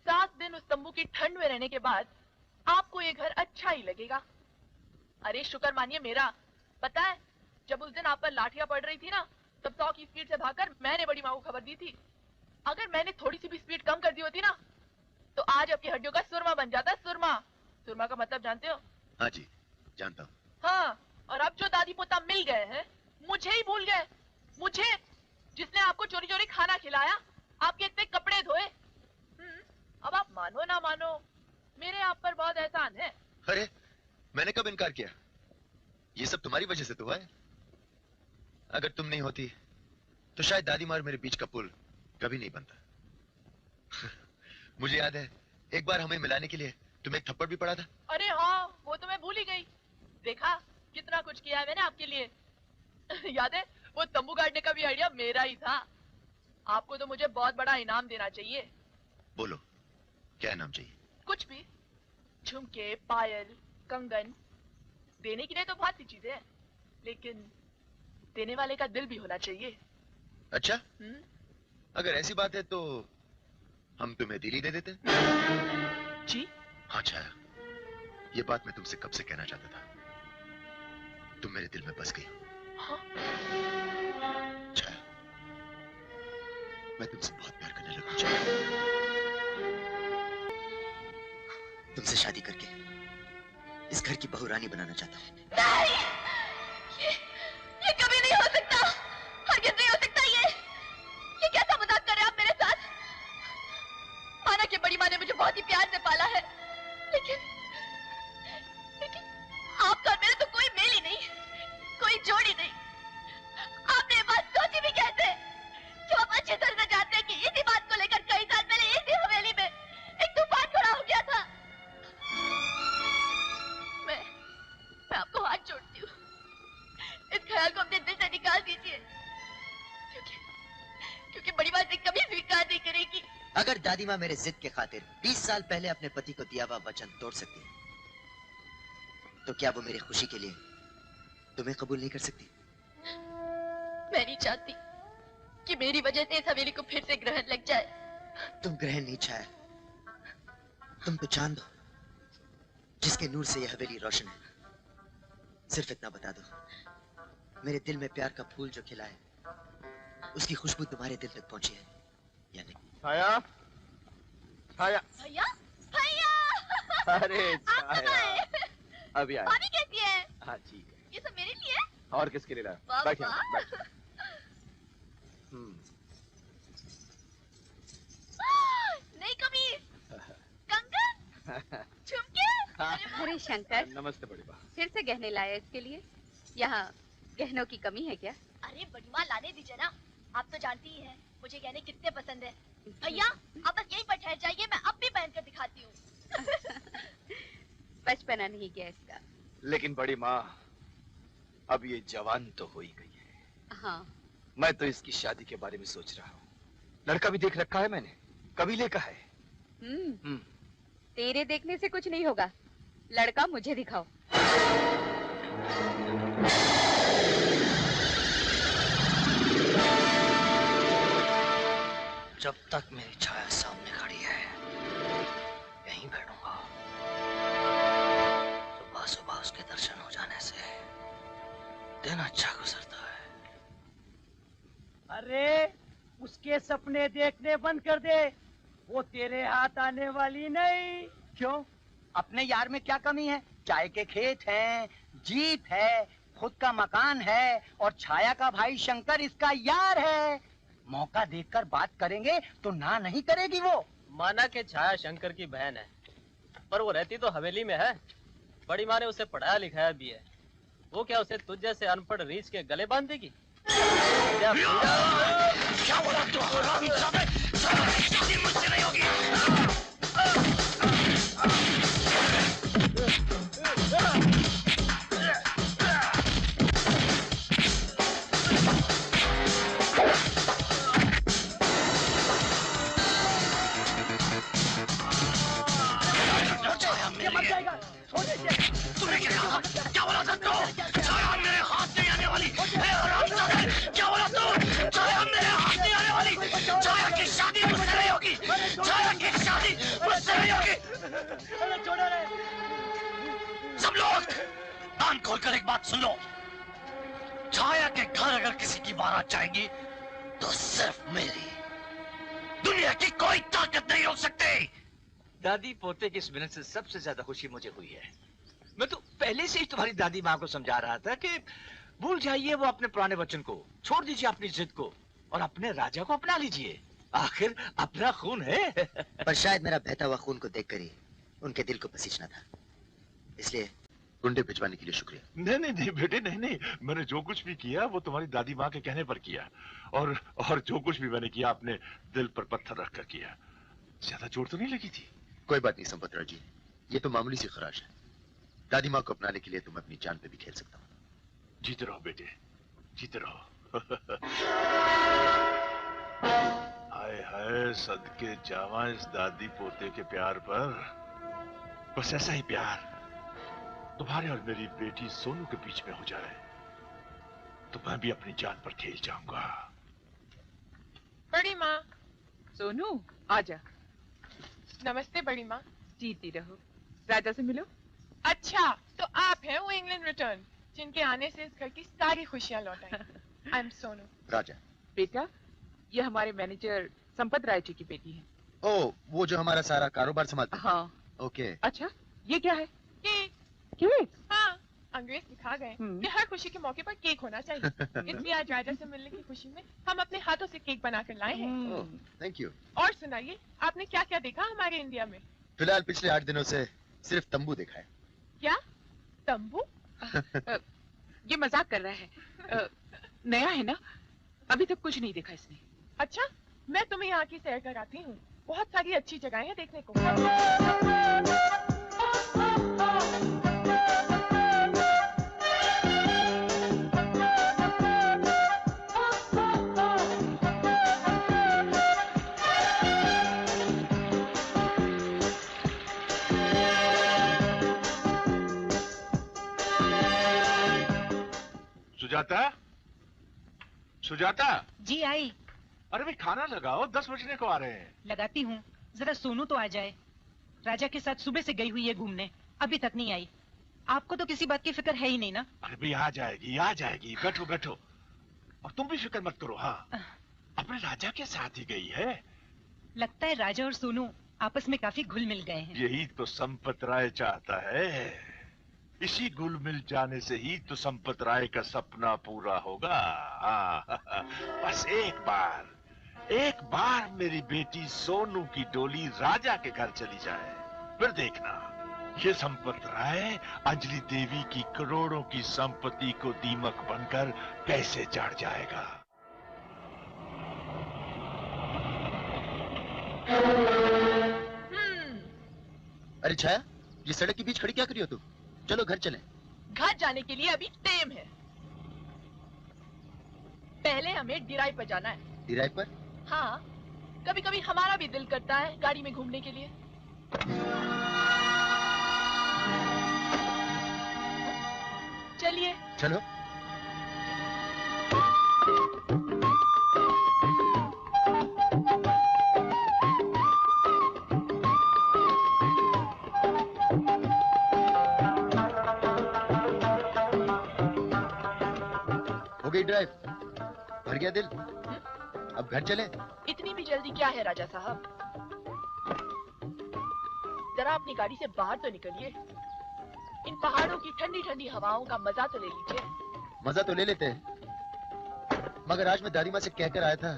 7 दिन उस तंबू की ठंड में रहने के बाद आपको ये घर अच्छा ही लगेगा। अरे शुक्र मानिए मेरा। पता है, जब उस दिन आप पर लाठियां पड़ रही थी ना, तब 100 की स्पीड से भागकर मैंने बड़ी माँ को खबर दी थी। अगर मैंने थोड़ी सी भी स्पीड कम कर दी होती ना, तो आज आपकी हड्डियों का सुरमा बन जाता। सुरमा, सुरमा का मतलब जानते हो? हाँ जी, जानता हूँ। हाँ, और अब जो दादी पोता मिल गए हैं, मुझे ही भूल गए। मुझे, जिसने आपको चोरी चोरी खाना खिलाया, आपके इतने कपड़े धोए। अब आप मानो ना मानो, मेरे आप पर बहुत एहसान है। अरे मैंने कब इनकार किया? ये सब तुम्हारी वजह से तो हुआ है। अगर तुम नहीं होती तो शायद दादी माँ और मेरे बीच का पुल कभी नहीं बनता। मुझे याद है एक बार हमें मिलाने के लिए तुम्हें एक थप्पड़ भी पड़ा था। अरे हाँ, वो तो मैं भूल ही गई। देखा कितना कुछ किया है मैंने आपके लिए। याद है, वो तंबू गाड़ने का भी आइडिया मेरा ही था। आपको तो मुझे बहुत बड़ा इनाम देना चाहिए। बोलो, क्या इनाम चाहिए? कुछ भी, झुमके, पायल, कंगन। देने के लिए तो बहुत सी चीजें हैं, लेकिन देने वाले का दिल भी होना चाहिए। अच्छा, अगर ऐसी बात है तो हम तुम्हें दिल ही दे देते। जी? हाँ छाया, ये बात मैं तुमसे कब से कहना चाहता था। तुम मेरे दिल में बस गई। हाँ? छाया, मैं तुमसे बहुत प्यार करने लगा। छाया, तुमसे शादी करके इस घर की बहू रानी बनाना चाहता हूँ। नहीं, ये कभी नहीं हो सकता। हरगिज़ नहीं हो सकता। ये कैसा मजाक कर रहे हैं आप मेरे साथ? माना कि बड़ी माँ ने मुझे बहुत ही प्यार से पाला है, लेकिन आपका और मेरा तो कोई मेल ही नहीं, कोई जोड़ी नहीं। आपने ये बात सोची भी कैसे? जो आप अच्छी तरह से जानते हैं कि इसी बात को लेकर कई साल पहले इसी हवेली में एक तूफान खड़ा हो गया था। मैं आपको आज ख्याल को अपने दिल से निकाल दीजिए, क्योंकि बड़ी बात कभी स्वीकार नहीं करेगी। अगर दादी माँ मेरे जिद के खातिर 20 साल पहले अपने पति को दिया हुआ वचन तोड़ सकती है, तो क्या वो मेरी खुशी के लिए तुम्हें कबूल नहीं कर सकती? मैं नहीं चाहती कि मेरी वजह से इस हवेली को फिर से ग्रहण लग जाए। तुम ग्रहण नहीं छाया, तुम तो चांद हो जिसके नूर से यह हवेली रोशन है। सिर्फ इतना बता दो, मेरे दिल में प्यार का फूल जो खिला है, उसकी खुशबू तुम्हारे दिल तक पहुंची है या नहीं? छाया, छाया, भैया, भैया, अरे छाया, अभी आया। भाभी कैसी है? हाँ ठीक है। ये सब मेरे लिए? और किसके लिए लाया? वाह, बैठ वाह। यहाँ, बैठ। नई कमीज, कंगन, झुमके। अरे शंकर, नमस्ते बड़ी बा। फिर से गहने लाए इसके लिए? यहाँ गहनों की कमी है क्या? अरे बड़ी माँ लाने दीजिए ना, आप तो जानती ही हैं मुझे गहने कितने पसंद है। भैया आप बस यहीं पर ठहर जाइए, मैं अब भी पहन कर दिखाती हूँ। बचपना नहीं गया इसका। लेकिन बड़ी माँ, अब ये जवान तो हो ही गई है। हाँ। मैं तो इसकी शादी के बारे में सोच रहा हूँ। लड़का भी देख रखा है मैंने, कबीले का है। तेरे देखने से कुछ नहीं होगा, लड़का मुझे दिखाओ। जब तक मेरी छाया सामने खड़ी है, यहीं बैठूंगा। सुबह सुबह उसके दर्शन हो जाने से दिन अच्छा गुजरता है। अरे उसके सपने देखने बंद कर दे, वो तेरे हाथ आने वाली नहीं। क्यों? अपने यार में क्या कमी है? चाय के खेत हैं, जीप है, खुद का मकान है, और छाया का भाई शंकर इसका यार है। मौका देखकर बात करेंगे तो ना नहीं करेगी वो। माना के छाया शंकर की बहन है, पर वो रहती तो हवेली में है। बड़ी माँ ने उसे पढ़ाया लिखाया भी है, वो क्या उसे तुझ जैसे अनपढ़ रीछ के गले बांध देगी? क्या बोला तू? शादी मुझसे नहीं होगी। तुमने क्या कहा? क्या बोला था तू? छाया मेरे हाथ नहीं आने वाली। क्या बोला तू? छाया मेरे हाथ नहीं आने वाली। छाया की शादी मुझसे नहीं होगी। छाया की शादी मुझसे नहीं होगी। सब लोग कान खोलकर एक बात सुन लो। छाया के घर अगर किसी की बारात जाएगी तो सिर्फ मेरी, दुनिया की कोई ताकत नहीं रोक सकती। दादी पोते की इस मिलन से सबसे ज्यादा खुशी मुझे हुई है। मैं तो पहले से ही तुम्हारी दादी माँ को समझा रहा था कि भूल जाइए वो अपने पुराने वचन को, छोड़ दीजिए अपनी जिद को और अपने राजा को अपना लीजिए। आखिर अपना खून है। पर शायद मेरा बहता हुआ खून को देखकर ही उनके दिल को पसीजना था, इसलिए गुंडे भिजवाने के लिए शुक्रिया। नहीं नहीं नहीं बेटे, नहीं नहीं, मैंने जो कुछ भी किया वो तुम्हारी दादी माँ के कहने पर किया, और जो कुछ भी मैंने किया अपने दिल पर पत्थर रख कर किया। ज्यादा चोट तो नहीं लगी थी? कोई बात नहीं संपतराय जी, ये तो मामूली सी खराश है। दादी माँ को अपनाने के लिए तुम अपनी जान पे भी खेल सकता हूँ। जीते रहो बेटे, जीते रहो। हाय हाय, सदके जावा इस दादी पोते के प्यार पर। बस ऐसा ही प्यार तुम्हारे और मेरी बेटी सोनू के बीच में हो जाए तो मैं भी अपनी जान पर खेल जाऊंगा। बड़ी माँ। सोनू आजा। नमस्ते बड़ी माँ। जीती रहो। राजा से मिलो। अच्छा, तो आप हैं वो इंग्लैंड रिटर्न जिनके आने से इस घर की सारी खुशियाँ लौट आई। I am Sonu. राजा। बेटा, ये हमारे मैनेजर संपत राय जी की बेटी है। ओ, वो जो हमारा सारा कारोबार संभालती है। हाँ। ओके। अच्छा, ये क्या है? केक। केक? हाँ, अंग्रेज सिखा गए कि हर खुशी के मौके पर केक होना चाहिए। इसलिए आज राजा से मिलने की खुशी में हम अपने हाथों से केक बनाकर लाए हैं। Thank you. और सुनाइए, आपने क्या क्या देखा हमारे इंडिया में? फिलहाल पिछले 8 दिनों से सिर्फ तंबू देखा है। क्या? तंबू? ये मजाक कर रहा है। नया है ना, अभी तक कुछ नहीं देखा इसने। अच्छा, मैं तुम्हें यहाँ की सैर कराती हूँ, बहुत सारी अच्छी जगहें हैं देखने को। सुजाता, सुजाता। जी आई। अरे भाई खाना लगाओ, 10 बजने को आ रहे हैं। लगाती हूँ, जरा सोनू तो आ जाए। राजा के साथ सुबह से गई हुई है घूमने, अभी तक नहीं आई। आपको तो किसी बात की फिक्र है ही नहीं ना? अरे भाई आ जाएगी, आ जाएगी। बैठो बैठो। और तुम भी फिक्र मत करो। हाँ, अपने राजा के साथ ही गई है। लगता है राजा और सोनू आपस में काफी घुल मिल गए हैं। यही तो संपत राय चाहता है। इसी घुल मिल जाने से ही तो संपत राय का सपना पूरा होगा। बस एक बार मेरी बेटी सोनू की डोली राजा के घर चली जाए, फिर देखना ये संपत राय अंजलि देवी की करोड़ों की संपत्ति को दीमक बनकर कैसे चढ़ जाएगा। अरे छाया, ये सड़क के बीच खड़ी क्या करी हो तुम? चलो घर चलें। घर जाने के लिए अभी टाइम है। पहले हमें डिराई पर जाना है। डिराई पर? हाँ, कभी कभी हमारा भी दिल करता है गाड़ी में घूमने के लिए। चलिए। चलो। हो गई ड्राइव? भर गया दिल? अब घर चले? इतनी भी जल्दी क्या है राजा साहब? जरा अपनी गाड़ी से बाहर तो निकलिए। इन पहाड़ों की ठंडी ठंडी हवाओं का मजा तो ले लीजिए। मजा तो ले लेते हैं, मगर आज मैं दादी माँ से कहकर आया था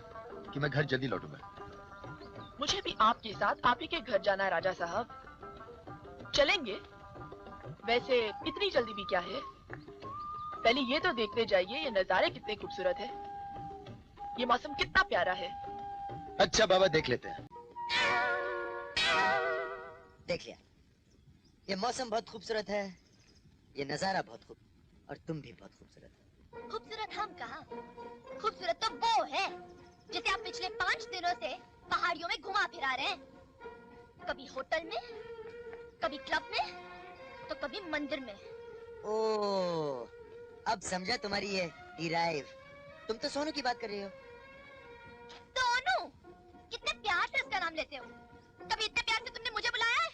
कि मैं घर जल्दी लौटूंगा। मुझे भी आपके साथ आप ही के घर जाना है राजा साहब। चलेंगे? वैसे इतनी जल्दी भी क्या है? पहले ये तो देखते जाइए ये नजारे कितने खूबसूरत है, ये मौसम कितना प्यारा है। अच्छा बाबा, देख लेते हैं। देख लिया, ये मौसम बहुत खूबसूरत है, ये नजारा बहुत खूब, और तुम भी बहुत खूबसूरत हो। खूबसूरत हम कहाँ? खूबसूरत तो वो है जिसे आप पिछले 5 दिनों से पहाड़ियों में घुमा फिरा रहे हैं। कभी होटल में, कभी क्लब में, तो कभी मंदिर में। ओ, अब समझा तुम्हारी ये डिराइव। तुम तो सोनू की बात कर रही हो। सोनू? कितने प्यार से उसका नाम लेते हो। कभी इतने प्यार से तुमने मुझे बुलाया है?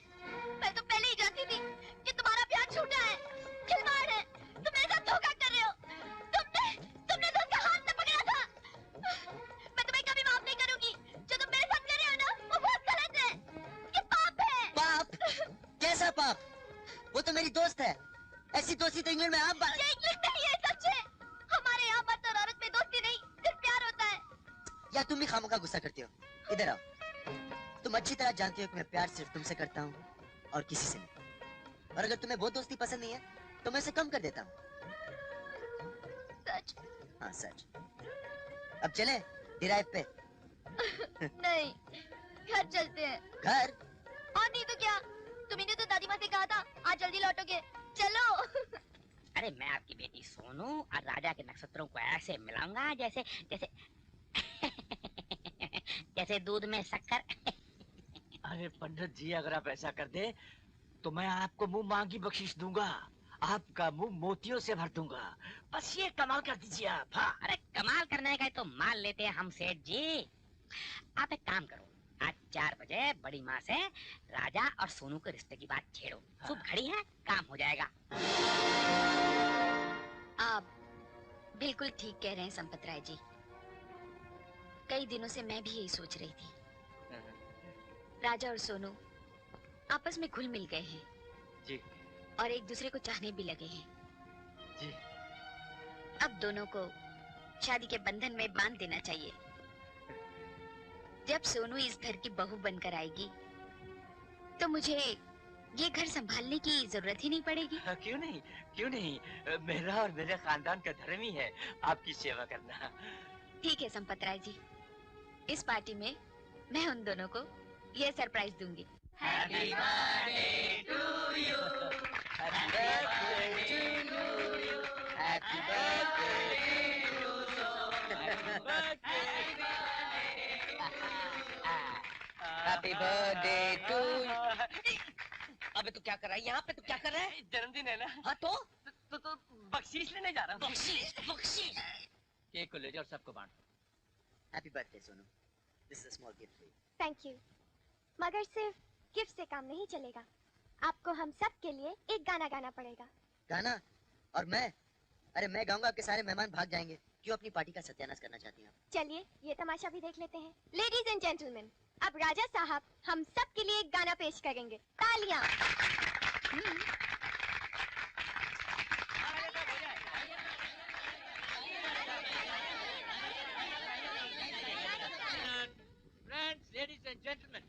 मैं तो पहले ही जानती थी कि तुम्हारा प्यार झूठा है, खिलवाड़ है। तुम मेरे साथ धोखा कर रहे हो। तुमने तो उसका हाथ से पकड़ा था। मैं तुम्हें कभी माफ नहीं करूंगी। जो तुम मेरे साथ कर रहे हो ना, वो बहुत गलत है। ये पाप है। पाप? कैसा पाप? वो तो मेरी दोस्त है। ऐसी दोस्ती तो इंग्लैंड में आप ये इंग्लिश नहीं है, सच है। हमारे यहाँ मर्द और औरत में दोस्ती नहीं, सिर्फ प्यार होता है। या तुम भी खामोखा गुस्सा करती हो? इधर आओ। तुम अच्छी तरह जानती हो कि मैं प्यार सिर्फ तुमसे करता हूँ और किसी से नहीं। और अगर तुम्हें वो दोस्ती पसंद नहीं है तो मैं उसे कम कर देता हूँ। सच? हाँ सच। अब चले डिराइव पे? नहीं, घर चलते हैं। घर? और नहीं तो क्या, तुम्ही ने तो दादी माँ से कहा था आज जल्दी लौटोगे। चलो। अरे मैं आपकी बेटी सोनू और राजा के नक्षत्रों को ऐसे मिलाऊंगा जैसे जैसे जैसे दूध में शक्कर। अरे पंडित जी, अगर आप ऐसा कर दे तो मैं आपको मुंह मांगी बख्शिश दूंगा। आपका मुंह मोतियों से भर दूंगा। बस ये कमाल कर दीजिए आप। हाँ। अरे कमाल करने का तो मान लेते हैं हम सेठ जी। आप एक काम करो, आज 4 बजे बड़ी माँ से राजा और सोनू के रिश्ते की बात छेड़ो। सुबह खड़ी है, काम हो जाएगा। आप बिल्कुल ठीक कह रहे हैं संपत राय जी। कई दिनों से मैं भी यही सोच रही थी। राजा और सोनू आपस में घुल मिल गए हैं जी, और एक दूसरे को चाहने भी लगे हैं जी। अब दोनों को शादी के बंधन में बांध देना चाहिए। जब सोनू इस घर की बहू बनकर आएगी तो मुझे ये घर संभालने की जरूरत ही नहीं पड़ेगी। क्यों नहीं, क्यों नहीं। मेरा और मेरे खानदान का धर्म ही है आपकी सेवा करना। ठीक है संपत राय जी, इस पार्टी में मैं उन दोनों को ये सरप्राइज दूंगी। Happy birthday to you. Happy birthday to you. Happy birthday to you. Happy birthday to you. अबे तू क्या कर रहा है यहाँ पे? तू क्या कर रहा है? जन्मदिन है ना। हाँ तो बख्शीश लेने जा रहा हूँ। बख्शीश, बख्शीश। केक को ले जाओ और सबको बांटो। Happy birthday Sonu. This is a small gift for you. Thank you. मगर सिर्फ गिफ्ट से काम नहीं चलेगा, आपको हम सब के लिए एक गाना गाना पड़ेगा। गाना? और मैं? अरे मैं गाऊंगा, आपके सारे मेहमान भाग जाएंगे। क्यों अपनी पार्टी का सत्यानाश करना चाहती हैं आप? चलिए ये तमाशा भी देख लेते हैं। लेडीज एंड जेंटलमैन, अब राजा साहब हम सब के लिए एक गाना पेश करेंगे। तालियां। फ्रेंड्स, लेडीज एंड जेंटलमैन,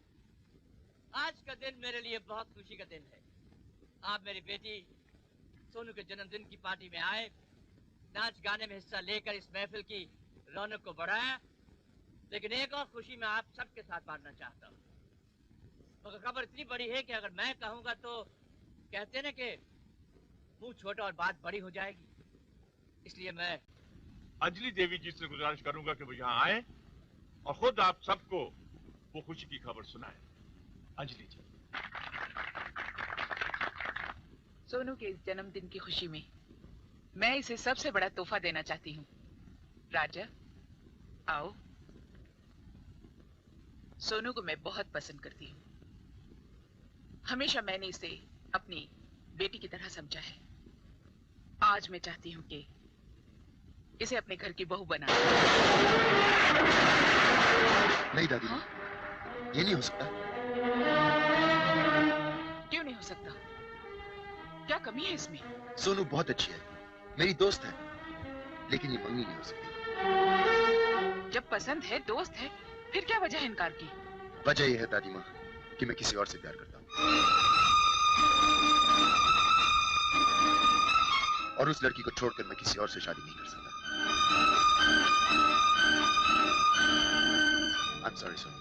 आज का दिन मेरे लिए बहुत खुशी का दिन है। आप मेरी बेटी सोनू के जन्मदिन की पार्टी में आए, नाच गाने में हिस्सा लेकर इस महफिल की रौनक को बढ़ाया, लेकिन एक और खुशी मैं आप सबके साथ बांटना चाहता हूँ। मगर खबर इतनी बड़ी है कि अगर मैं कहूँगा तो कहते हैं ना कि मुंह छोटा और बात बड़ी हो जाएगी, इसलिए मैं अंजलि देवी जी से गुजारिश करूंगा कि वो यहाँ आए और खुद आप सबको वो खुशी की खबर सुनाए। अंजलि जी। सोनू के इस जन्मदिन की खुशी में मैं इसे सबसे बड़ा तोहफा देना चाहती हूँ। राजा, आओ। सोनू को मैं बहुत पसंद करती हूँ। हमेशा मैंने इसे अपनी बेटी की तरह समझा है। आज मैं चाहती हूँ कि इसे अपने घर की बहू बना। नहीं दादी, ये नहीं हो सकता। क्यों नहीं हो सकता? क्या कमी है इसमें? सोनू बहुत अच्छी है, मेरी दोस्त है, लेकिन ये मम्मी नहीं हो सकती। जब पसंद है, दोस्त है, फिर क्या वजह है इनकार की? वजह यह है दादी माँ कि मैं किसी और से प्यार करता हूँ, और उस लड़की को छोड़कर मैं किसी और से शादी नहीं कर सकता। I'm sorry, Sonu.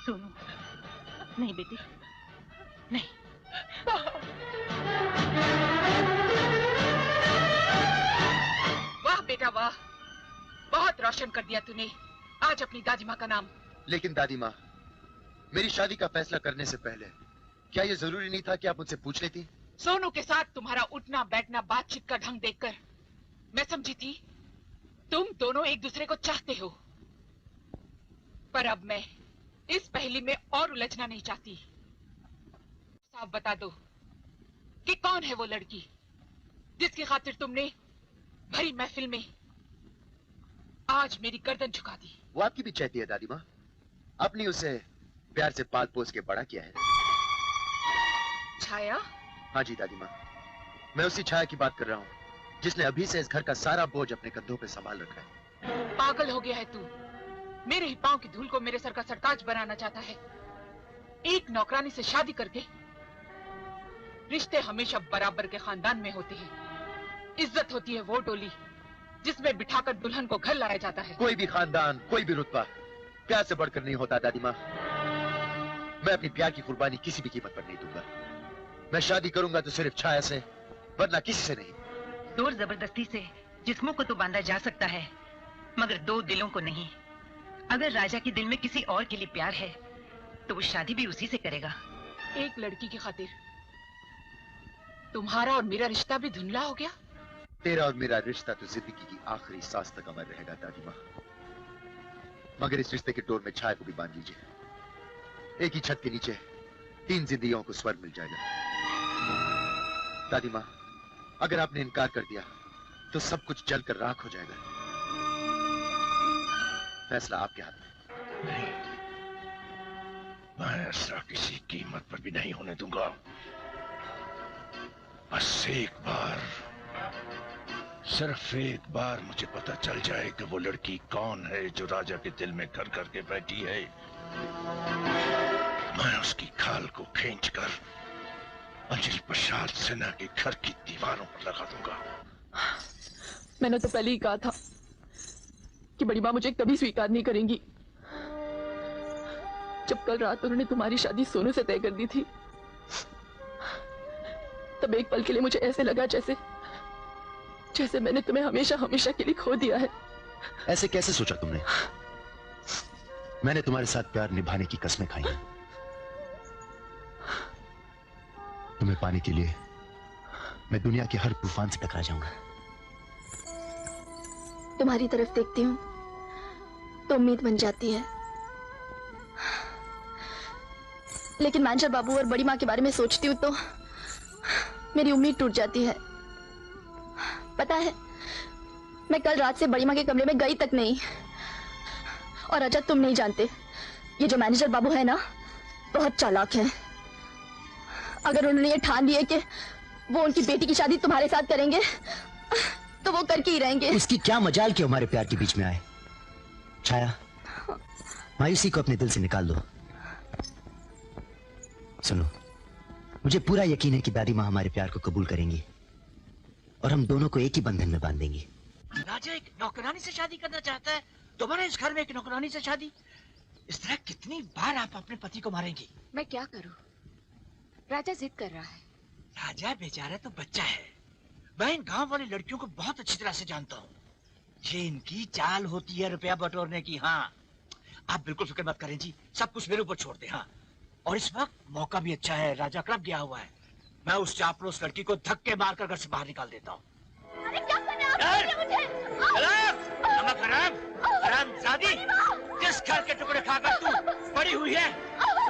सोनू, नहीं बेटी, नहीं। वाह बेटा वाह, बहुत रोशन कर दिया तूने आज अपनी दादी माँ का नाम। लेकिन दादी माँ, मेरी शादी का फैसला करने से पहले क्या ये जरूरी नहीं था कि आप मुझसे पूछ लेती? सोनू के साथ तुम्हारा उठना बैठना बातचीत का ढंग देखकर मैं समझी थी तुम दोनों एक दूसरे को चाहते हो, पर अब मैं इस पहेली में और उलझना नहीं चाहती। साफ बता दो कि कौन है वो लड़की जिसकी खातिर तुमने भरी महफिल में आज मेरी गर्दन झुका दी। वो आपकी भी चाहती है दादी माँ, आपने उसे प्यार से पाल पोस के बड़ा किया है। छाया? हाँ जी दादी माँ, मैं उसी छाया की बात कर रहा हूँ जिसने अभी से इस घर का सारा बोझ अपने कंधों पे संभाल रखा है। पागल हो गया है तू, मेरे ही पांव की धूल को मेरे सर का सरताज बनाना चाहता है। एक नौकरानी से शादी करके रिश्ते हमेशा बराबर के खानदान में होते हैं। इज्जत होती है वो डोली जिसमें बिठाकर दुल्हन को घर लाया जाता है। कोई भी खानदान, कोई भी रुतबा प्यार से बढ़कर नहीं होता दादी माँ। मैं अपनी प्यार की कुर्बानी किसी भी कीमत पर नहीं दूंगा। मैं शादी करूंगा तो सिर्फ छाया से, वरना किसी से नहीं। जोर जबरदस्ती से जिस्मों को तो बांधा जा सकता है, मगर दो दिलों को नहीं। अगर राजा के दिल में किसी और के लिए प्यार है तो वो शादी भी उसी से करेगा। एक लड़की की खातिर तुम्हारा और मेरा रिश्ता भी धुंधला हो गया। तेरा और मेरा रिश्ता तो जिंदगी की आखिरी सांस तक अमर रहेगा दादी माँ, मगर इस रिश्ते के डोर में छाया को भी बांध लीजिए। एक ही छत के नीचे 3 जिंदगियों को स्वर्ग मिल जाएगा। दादी माँ, अगर आपने इनकार कर दिया तो सब कुछ जलकर राख हो जाएगा। फैसला आपके हाथ में। नहीं, मैं ऐसा किसी कीमत पर भी नहीं होने दूंगा। बस एक बार, सिर्फ एक बार मुझे पता चल जाए कि वो लड़की कौन है जो राजा के दिल में घर करके बैठी है, मैं उसकी खाल को खींचकर अंजलि प्रसाद सिन्हा के घर की दीवारों पर लगा दूंगा। मैंने तो पहले ही कहा था कि बड़ी माँ मुझे कभी स्वीकार नहीं करेंगी। जब कल रात उन्होंने तुम्हारी शादी सोनू से तय कर दी थी, तब एक पल के लिए मुझे ऐसे लगा जैसे मैंने तुम्हें हमेशा हमेशा के लिए खो दिया है। ऐसे कैसे सोचा तुमने? मैंने तुम्हारे साथ प्यार निभाने की कसमें खाई हैं। तुम्हें पाने के लिए मैं दुनिया के हर तूफान से टकरा जाऊंगा। तुम्हारी तरफ देखती हूँ तो उम्मीद बन जाती है, लेकिन मैनेजर बाबू और बड़ी माँ के बारे में सोचती हूँ तो मेरी उम्मीद टूट जाती है। पता है, मैं कल रात से बड़ी माँ के कमरे में गई तक नहीं। और राजा, तुम नहीं जानते, ये जो मैनेजर बाबू है ना, बहुत चालाक है। अगर उन्होंने ये ठान लिया कि वो उनकी बेटी की शादी तुम्हारे साथ करेंगे तो वो करके ही रहेंगे। उसकी क्या मजाल कि हमारे प्यार के बीच में आए। छाया, मायूसी को अपने दिल से निकाल दो। सुनो, मुझे पूरा यकीन है कि दादी माँ हमारे प्यार को कबूल करेंगी और हम दोनों को एक ही बंधन में बांध देंगी। राजा एक नौकरानी से शादी करना चाहता है, दोबारा इस घर में एक नौकरानी से शादी? इस तरह कितनी बार आप अपने पति को मारेंगी? मैं क्या करूं? राजा जिद कर रहा है। राजा बेचारा तो बच्चा है, मैं इन गांव वाली लड़कियों को बहुत अच्छी तरह से जानता हूँ। ये इनकी चाल होती है रुपया बटोरने की। हाँ, आप बिल्कुल फिक्र मत करें जी, सब कुछ मेरे ऊपर छोड़ दें। हाँ, और इस वक्त मौका भी अच्छा है, राजा क्लब गया हुआ है। मैं उस चापलूस लड़की को धक्के मारकर घर से बाहर निकाल देता हूँ। अरे क्या कर रहे हैं आप? मुझे नमक हरामजादी, जिस घर के टुकड़े खाकर तू पड़ी हुई है,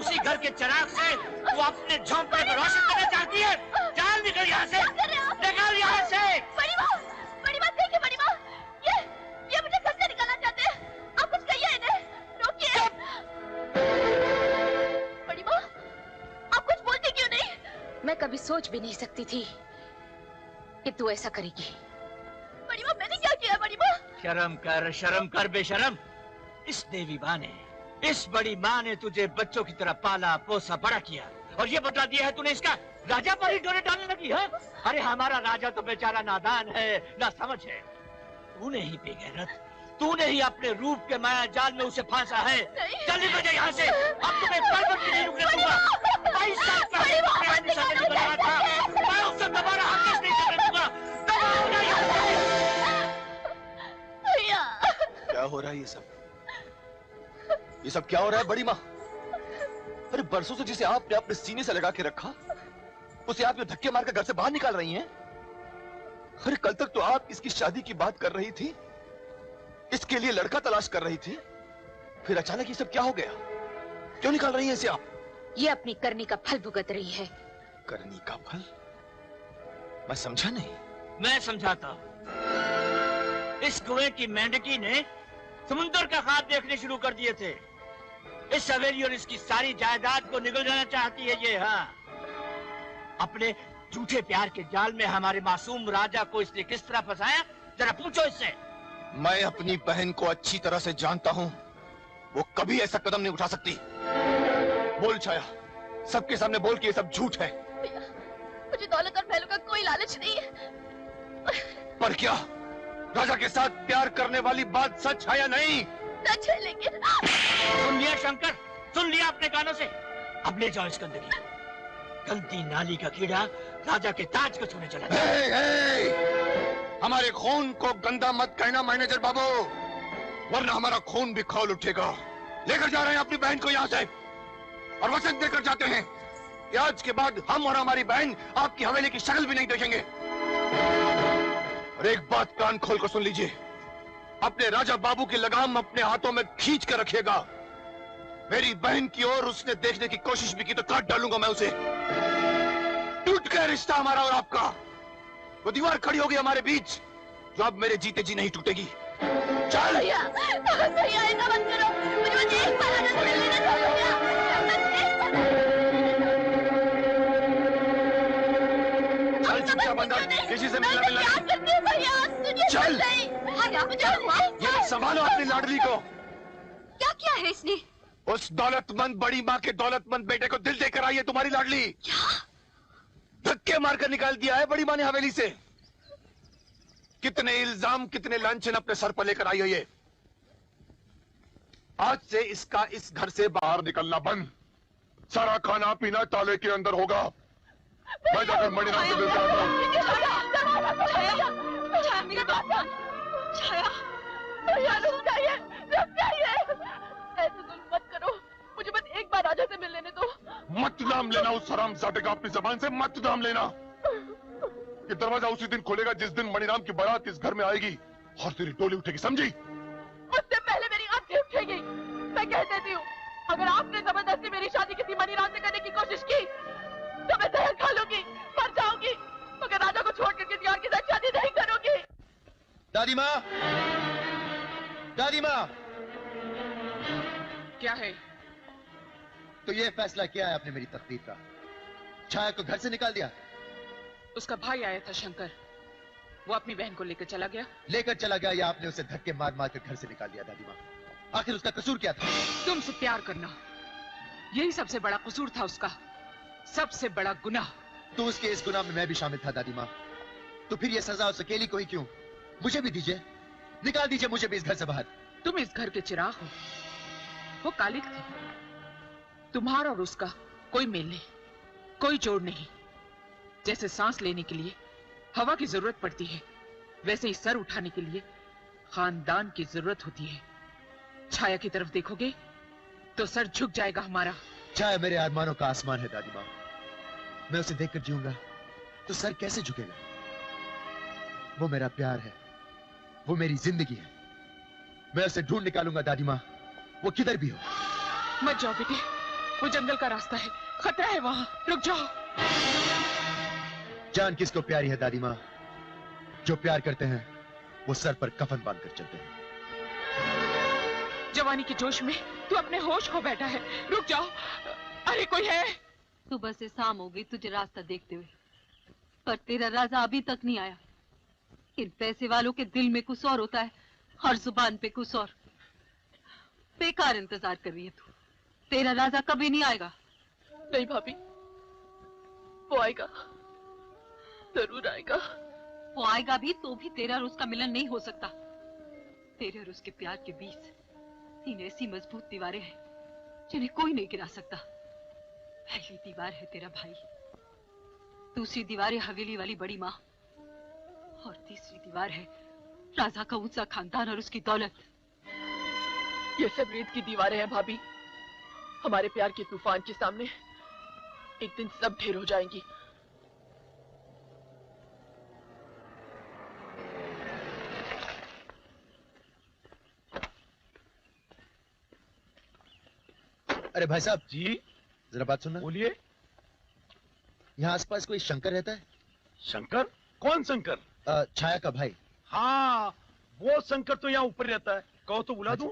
उसी घर के चिराग से तू अपने झोंपड़े को रोशन करना चाहती है। चल निकल यहाँ से, निकल यहाँ से। बड़ी माँ देखिए, बड़ी माँ, ये मुझे घर से निकालना चाहते हैं। आप कुछ कहिए इन्हें, रोकिए। बड़ी माँ, आप कुछ बोलती क्यों नहीं? मैं कभी सोच भी नहीं सकती थी कि तू ऐसा करेगी। बड़ी माँ, मैंने क्या किया? बड़ी माँ, शर्म कर बेशरम। इस देवी माँ ने, इस बड़ी माँ ने तुझे बच्चों की तरह पाला पोसा बड़ा किया और ये बता दिया है तूने इसका राजा पर ही डोरे डालने लगी है। अरे हमारा राजा तो बेचारा नादान है, ना समझ है। तूने ही बेगैरत, तूने ही अपने रूप के माया जाल में उसे फांसा है। चल निकल जा यहाँ से, अब तुम्हें पल भर भी नहीं रुकने दूंगा। 22 साल पहले प्राइम मिनिस्टर ने बनाया था, मैं उससे दोबारा हरगिज़ नहीं करने दूंगा। दबाओ ना यहाँ से। क्या हो रहा है ये सब क्या हो रहा है बड़ी माँ? अरे बरसों से जिसे आपने अपने सीने से लगा के रखा, उसे आप ये धक्के मारकर घर से बाहर निकाल रही हैं। अरे कल तक तो आप इसकी शादी की बात कर रही थी, इसके लिए लड़का तलाश कर रही थी, फिर अचानक ये सब क्या हो गया? क्यों निकाल रही हैं इसे आप? ये अपनी करनी का फल भुगत रही है। करनी का फल? मैं समझा नहीं। मैं समझाता हूँ। इस कुएं की मेंढकी ने समुद्र का ख्वाब देखने शुरू कर दिए थे। इस हवेली और इसकी सारी जायदाद को निगल जाना चाहती है ये। हाँ, अपने झूठे प्यार के जाल में हमारे मासूम राजा को इसने किस तरह फंसाया, जरा पूछो इससे। मैं अपनी बहन को अच्छी तरह से जानता हूँ, वो कभी ऐसा कदम नहीं उठा सकती। बोल छाया, सबके सामने बोल कि ये सब झूठ है। मुझे दौलत और महलों का कोई लालच नहीं है। पर क्या राजा के साथ प्यार करने वाली बात सच है या नहीं? सच है, लेकिन सुन लिया शंकर, सुन लिया अपने कानों से। अब ले जाओ इस गंदगी, गंदी नाली का कीड़ा राजा के ताज को छूने चला। हमारे खून को गंदा मत कहना मैनेजर बाबू, वरना हमारा खून भी खौल उठेगा। लेकर जा रहे हैं अपनी बहन को यहाँ से और वचन देकर जाते हैं कि आज के बाद हम और हमारी बहन आपकी हवेली की शक्ल भी नहीं देखेंगे। और एक बात कान खोल कर सुन लीजिए, अपने राजा बाबू की लगाम अपने हाथों में खींच कर रखिएगा। मेरी बहन की ओर उसने देखने की कोशिश भी की तो काट डालूंगा मैं उसे। टूट गया रिश्ता हमारा और आपका, वो दीवार खड़ी होगी हमारे बीच जो अब मेरे जीते जी नहीं टूटेगी। चल भैया, ऐसा मत करो, मुझे बस एक बार आना तो मिलने दो भैया, चल चुपचाप अंदर, किसी से मिलना क्या करते हैं भैया? चल ये संभालो अपनी लाडली को। क्या किया है इसने? उस दौलतमंद बड़ी माँ के दौलतमंद बेटे को दिल देकर आई है तुम्हारी लाडली। क्या? धक्के मारकर निकाल दिया है बड़ी माँ ने हवेली से। कितने इल्जाम, कितने लांछन अपने सर पर लेकर आई है ये। आज से इसका इस घर से बाहर निकलना बंद, सारा खाना पीना ताले के अंदर होगा। मैं जाकर मणिराम से मिलता हूं। भैया रुक जाइए, रुक जाइए। ऐसे तुम मत नाम लेना उस हरामजादे का अपनी जबान से, मत नाम लेना। ये दरवाजा उसी दिन खोलेगा जिस दिन मणिराम की बारात इस घर में आएगी और तेरी डोली उठेगी, समझी? उससे पहले मेरी अर्थी उठेगी। मैं कह देती हूँ, अगर आपने जबरदस्ती मेरी शादी किसी मणिराम से करने की कोशिश की तो मैं जहर खा लूंगी, मर जाऊंगी, मगर राजा को छोड़कर किसी और के साथ शादी नहीं करूंगी। दादी माँ, दादी माँ, क्या है? तो ये फैसला किया है आपने मेरी तकदीर का? छाया को घर से निकाल दिया? उसका भाई आया था शंकर, वो अपनी बहन को लेकर चला गया। लेकर चला गया या आपने उसे धक्के मार मार कर घर से निकाल दिया? दादी माँ, आखिर उसका कसूर क्या था? तुमसे प्यार करना, यही सबसे बड़ा कसूर था उसका, सबसे बड़ा गुनाह। तो उसके इस गुनाह में मैं भी शामिल था दादी माँ। तो फिर ये सजा उस अकेली को ही क्यों? मुझे भी दीजिए, निकाल दीजिए मुझे भी इस घर से बाहर। तुम इस घर के चिराग हो, वो कालिक थे। तुम्हारा और उसका कोई मेल नहीं, कोई जोड़ नहीं। जैसे सांस लेने के लिए हवा की जरूरत पड़ती है, वैसे ही सर उठाने के लिए खानदान की जरूरत होती है। छाया की तरफ देखोगे तो सर झुक जाएगा हमारा। छाया मेरे अरमानों का आसमान है दादी माँ, मैं उसे देखकर जीऊंगा तो सर कैसे झुकेगा? वो मेरा प्यार है, वो मेरी जिंदगी है। मैं उसे ढूंढ निकालूंगा दादी माँ, वो किधर भी हो। मत जाओ बेटे, वो जंगल का रास्ता है, खतरा है वहां, रुक जाओ। जान किसको प्यारी है दादी माँ? जो प्यार करते हैं वो सर पर कफन बांधकर चलते हैं। जवानी के जोश में तू अपने होश खो बैठा है, रुक जाओ। अरे कोई है? सुबह से शाम हो गई तुझे रास्ता देखते हुए, पर तेरा राजा अभी तक नहीं आया। इन पैसे वालों के दिल में कुछ और होता है, हर जुबान पे कुछ और। बेकार इंतजार कर रही है तू, तेरा राजा कभी नहीं आएगा। नहीं भाभी, वो आएगा, जरूर आएगा। वो आएगा भी तो भी तेरा और उसका मिलन नहीं हो सकता। तेरे और उसके प्यार के बीच 3 ऐसी मजबूत दीवारें हैं जिन्हें कोई नहीं गिरा सकता। पहली दीवार है तेरा भाई, दूसरी दीवार है हवेली वाली बड़ी माँ, और तीसरी दीवार है राजा का ऊंचा खानदान और उसकी दौलत। ये सब रेत की दीवारें हैं भाभी, हमारे प्यार के तूफान के सामने एक दिन सब ढेर हो जाएंगी। अरे भाई साहब जी, जरा बात सुनना। बोलिए। यहाँ आसपास कोई शंकर रहता है? शंकर? कौन शंकर? छाया का भाई। हाँ, वो शंकर तो यहाँ ऊपर रहता है, कहो तो बुला दूं।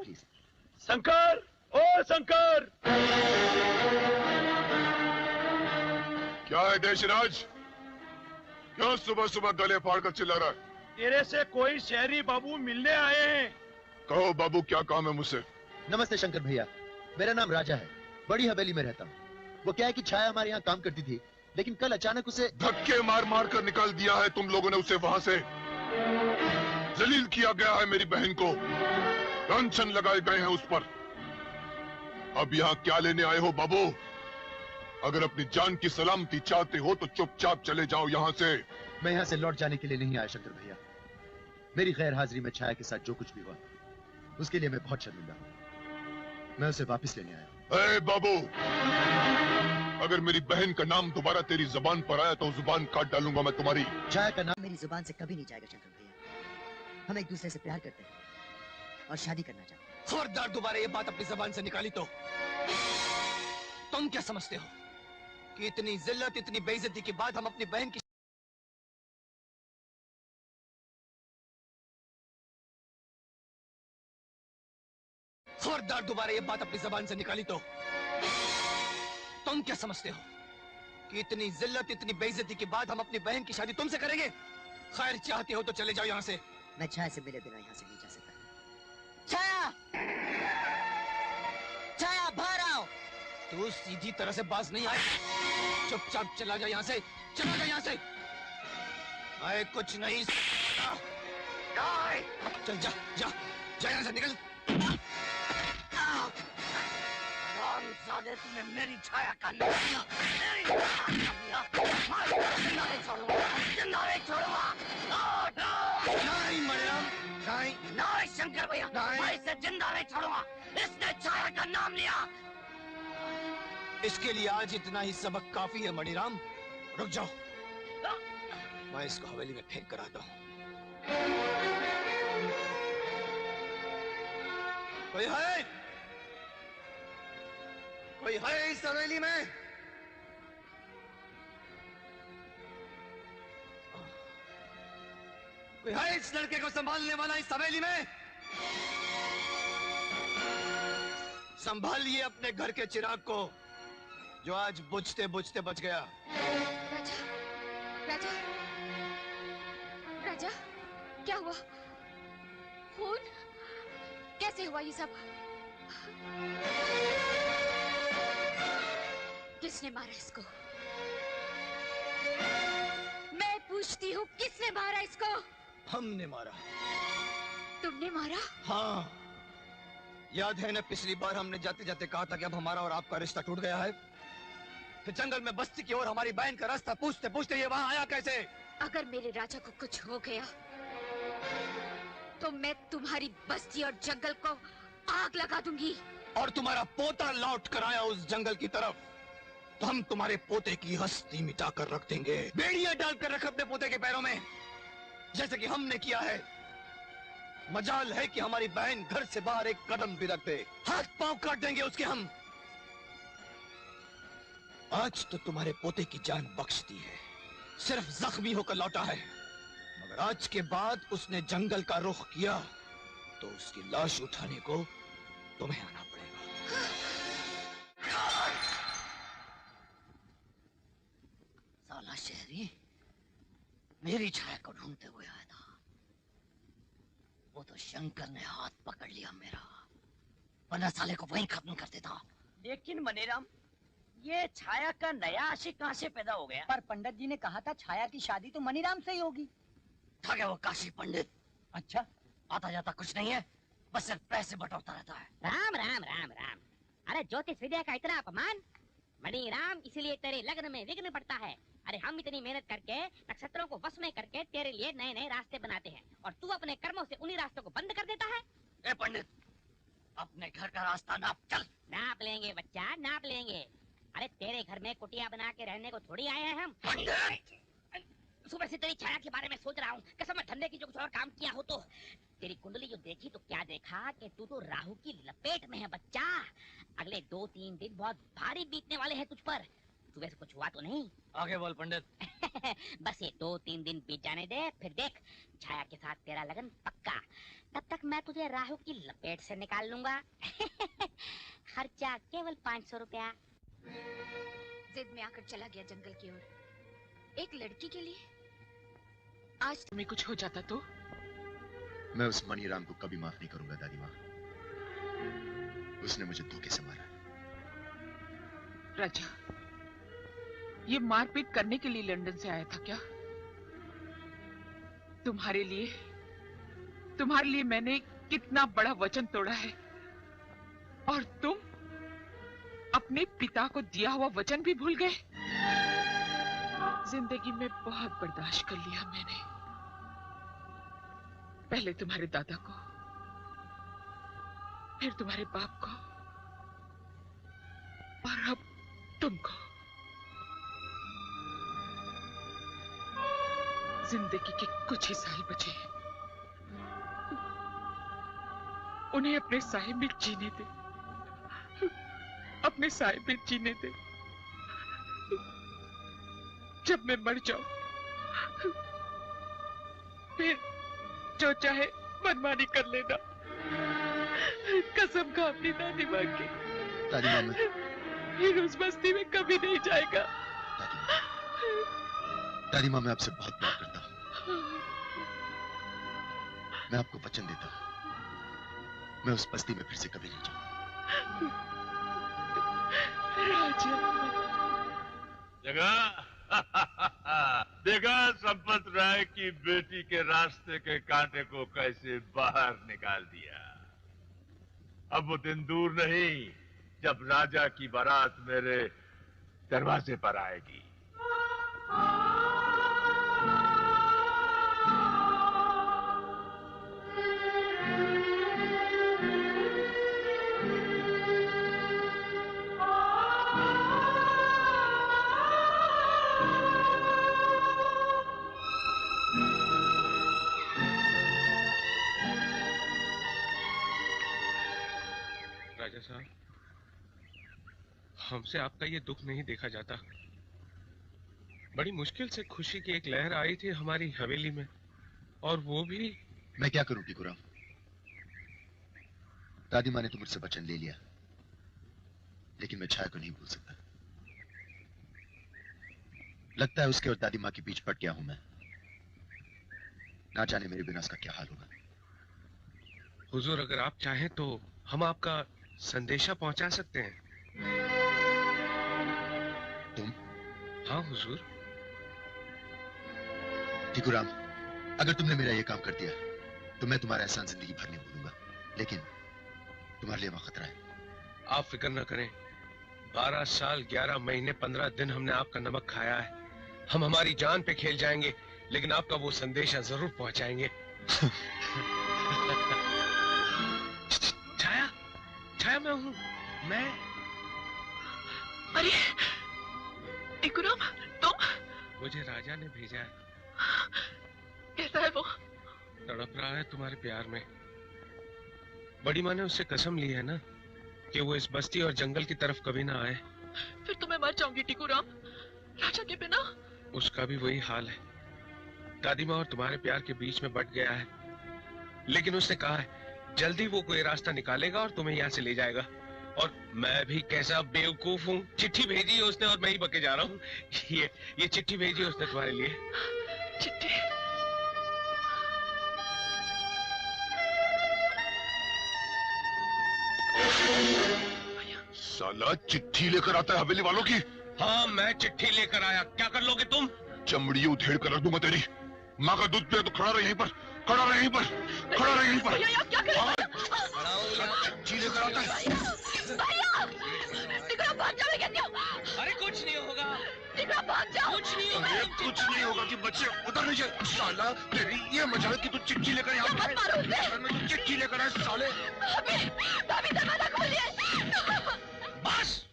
शंकर, ओ शंकर! क्या है देशराज? क्यों सुबह सुबह गले फाड़कर चिल्ला रहा है? तेरे से कोई शहरी बाबू मिलने आए हैं। कहो बाबू, क्या काम है मुझसे? नमस्ते शंकर भैया, मेरा नाम राजा है, बड़ी हवेली में रहता हूँ। वो क्या है कि छाया हमारे यहाँ काम करती थी, लेकिन कल अचानक उसे धक्के मार मार कर निकाल दिया है तुम लोगों ने उसे वहां से। जलील किया गया है मेरी बहन को, लांछन लगाए गए हैं उस पर। अब यहाँ क्या लेने आए हो बाबू? अगर अपनी जान की सलामती चाहते हो तो चुपचाप चले जाओ यहाँ से। मैं यहाँ से लौट जाने के लिए नहीं आया शंकर भैया। मेरी गैर हाजिरी में छाया के साथ जो कुछ भी हुआ उसके लिए मैं बहुत शर्मिंदा हूँ। मैं उसे वापस लेने आया। ए बाबू, अगर मेरी बहन का नाम दोबारा तेरी जुबान पर आया तो जुबान काट डालूंगा मैं तुम्हारी। छाया का नाम मेरी जुबान से कभी नहीं जाएगा शंकर भैया। हम एक दूसरे से प्यार करते हैं और शादी करना चाहते हैं। खबरदार दोबारा ये बात अपनी जुबान से निकाली तो तुम क्या समझते हो कि इतनी जिल्लत, इतनी बेइज्जती के बाद हम अपनी बहन की खबरदार दोबारा ये बात अपनी जुबान से निकाली तो तुम क्या समझते हो कि इतनी जिल्लत, इतनी बेइज्जती के बाद हम अपनी बहन की शादी तुमसे करेंगे? खैर, चाहते हो तो चले जाओ यहाँ से। मैं छाया से मिले बिना यहाँ से नहीं जा सकता। छाया! छाया, बाहर आओ! तू सीधी तरह से बाज नहीं आए, चुपचाप चला जा यहाँ से, चला जा यहाँ से। आए कुछ नहीं, चल जा जा जा यहाँ से, निकल। तूने मेरी छाया का नाम लिया, मेरी छाया का नाम लिया, जिंदा नहीं छोड़ूंगा, जिंदा नहीं छोड़ूंगा। नहीं मरियम, नहीं, नहीं शंकर भैया, मैं इसे जिंदा नहीं छोड़ूंगा। इसने छाया का नाम लिया। इसके लिए आज इतना ही सबक काफी है मणिराम। रुक जाओ, मैं इसको हवेली में फेंक कर आता हूं। कोई है? कोई है इस हवेली में? कोई है इस लड़के को संभालने वाला इस हवेली में? संभालिए अपने घर के चिराग को जो आज बुझते बुझते बच गया। राजा, राजा, राजा, क्या हुआ? खून? कैसे हुआ ये सब? किसने मारा इसको? मैं पूछती हूँ, किसने मारा इसको? हमने मारा। तुमने मारा? हाँ, याद है ना पिछली बार हमने जाते जाते कहा था कि अब हमारा और आपका रिश्ता टूट गया है। फिर जंगल में बस्ती की ओर हमारी बहन का रास्ता पूछते पूछते ये वहां आया कैसे? अगर मेरे राजा को कुछ हो गया तो मैं तुम्हारी बस्ती और जंगल को आग लगा दूंगी। और तुम्हारा पोता लौट कर आया उस जंगल की तरफ तो हम तुम्हारे पोते की हस्ती मिटाकर रख देंगे। बेड़ियां डालकर रख अपने पोते के पैरों में, जैसे कि हमने किया है। मजाल है कि हमारी बहन घर से बाहर एक कदम भी रख दे, हाथ पांव काट देंगे उसके हम। आज तो तुम्हारे पोते की जान बख्श दी है, सिर्फ जख्मी होकर लौटा है, मगर आज के बाद उसने जंगल का रुख किया तो उसकी लाश उठाने को तुम्हें आना पड़ेगा। साला शहरी मेरी छाया को ढूंढते हुए आया था, वो तो शंकर ने हाथ पकड़ लिया मेरा, वरना साले को वहीं खत्म कर देता। लेकिन मनीराम, ये छाया का नया आशिक कहाँ से पैदा हो गया? पर पंडित जी ने कहा था छाया की शादी तो मनीराम से ही होगी। था क्या वो काशी पंडित? अच्छा, आता जाता कुछ नहीं है, बस सिर्फ पैसे बटोरता रहता है। राम राम राम राम। अरे ज्योतिष विद्या का इतना अपमान? मणिराम, इसीलिए तेरे लग्न में विघ्न पड़ता है। अरे हम इतनी मेहनत करके नक्षत्रों को वश में करके तेरे लिए नए नए रास्ते बनाते हैं और तू अपने कर्मों से उन्हीं रास्तों को बंद कर देता है। ए पंडित, अपने घर का रास्ता नाप चल। नाप लेंगे बच्चा, नाप लेंगे। अरे तेरे घर में कुटिया बना के रहने को थोड़ी आए हैं हम। सुबह से तेरी छाया के बारे में सोच रहा हूँ, कसम है धंधे की जो कुछ और काम किया हो तो। तेरी कुंडली जो देखी तो क्या देखा कि तू तो राहु की लपेट में है बच्चा। अगले 2-3 दिन बहुत भारी बीतने वाले हैं तुझ पर। सुबह से कुछ हुआ तो नहीं? आगे बोल पंडित। बस ये 2-3 दिन बीत जाने दे, फिर देख छाया के साथ तेरा लगन पक्का। तब तक मैं तुझे राहु की लपेट से निकाल लूंगा। खर्चा केवल 500 रुपया। जिद में आकर चला गया जंगल की ओर, एक लड़की के लिए। आज तुम्हें कुछ हो जाता तो? मैं उस मणिराम को कभी माफ नहीं करूंगा दादी माँ। उसने मुझे धोखे से मारा। राजा, ये मारपीट करने के लिए लंदन से आया था क्या? तुम्हारे लिए मैंने कितना बड़ा वचन तोड़ा है और तुम अपने पिता को दिया हुआ वचन भी भूल गए। जिंदगी में बहुत बर्दाश्त कर लिया मैंने। पहले तुम्हारे दादा को, फिर तुम्हारे बाप को और अब तुमको। जिंदगी के कुछ ही साल बचे हैं, उन्हें अपने साए में जीने दे, अपने साए में जीने दे। जब मैं मर जाऊं फिर जो चाहे मनमानी कर लेना। कसम खा अपनी दादी माँ की। दादी माँ, मैं फिर उस बस्ती में कभी नहीं जाएगा। दादी माँ, मैं आपसे बहुत प्यार करता हूँ। मैं आपको वचन देता हूँ, मैं उस बस्ती में फिर से कभी नहीं जाऊंगा। जगह देखा संपत राय की बेटी के रास्ते के कांटे को कैसे बाहर निकाल दिया। अब वो दिन दूर नहीं जब राजा की बारात मेरे दरवाजे पर आएगी। हमसे आपका ये दुख नहीं देखा जाता। बड़ी मुश्किल से खुशी की एक लहर आई थी हमारी हवेली में, और वो भी। मैं क्या करूं टिकुराम? दादी माँ ने तो मुझसे वचन ले लिया, लेकिन मैं छाया को नहीं भूल सकता। लगता है उसके और दादी माँ के बीच पट गया हूं मैं। ना जाने मेरे बिना उसका क्या हाल होगा। हुजूर, अगर आप चाहें तो हम आपका संदेशा पहुंचा सकते हैं। तुम? हाँ हुजूर। टिकुराम, अगर तुमने मेरा यह काम कर दिया तो मैं तुम्हारा एहसान जिंदगी भर नहीं भूलूंगा, लेकिन तुम्हारे लिए वहां खतरा है। आप फिक्र न करें। 12 साल 11 महीने 15 दिन हमने आपका नमक खाया है। हम हमारी जान पे खेल जाएंगे, लेकिन आपका वो संदेशा जरूर पहुंचाएंगे। छाया, छाया मैं हूँ, मैं। अरे टिकुराम, तुम? मुझे राजा ने भेजा है। कैसा है वो? तड़प रहा है तुम्हारे प्यार में। बड़ी माँ ने उससे कसम ली है ना कि वो इस बस्ती और जंगल की तरफ कभी ना आए। फिर तो मैं मर जाऊंगी टिकुराम, राजा के बिना। उसका भी वही हाल है। दादी माँ और तुम्हारे प्यार के बीच में बट गया है, लेकिन उसने कहा है जल्दी वो कोई रास्ता निकालेगा और तुम्हें यहाँ से ले जाएगा। और मैं भी कैसा बेवकूफ हूँ, चिट्ठी भेजी है उसने और मैं ही बके जा रहा हूँ। ये चिट्ठी भेजी है उसने तुम्हारे लिए। चिट्ठी? साला चिट्ठी लेकर आता है हवेली वालों की। हाँ, मैं चिट्ठी लेकर आया। क्या कर लोगे तुम? चमड़ी उधेड़ कर रख दूंगा तेरी। माँ का दूध पिया तो खड़ा रहे यहीं पर, खड़ा रहे यहीं पर, खड़ा रहे यहीं पर। चिट्ठी लेकर आता है। भाग जाओ, मैं कहती हूँ। अरे कुछ नहीं होगा। भाग जाओ। कुछ नहीं होगा। अरे कुछ नहीं होगा कि बच्चे उधर नहीं जाए। साला तेरी ये मजाल की तू चिट्ठी लेकर यहाँ पे चिट्ठी लेकर आए साले। भाभी दरवाजा खोलिए। बस,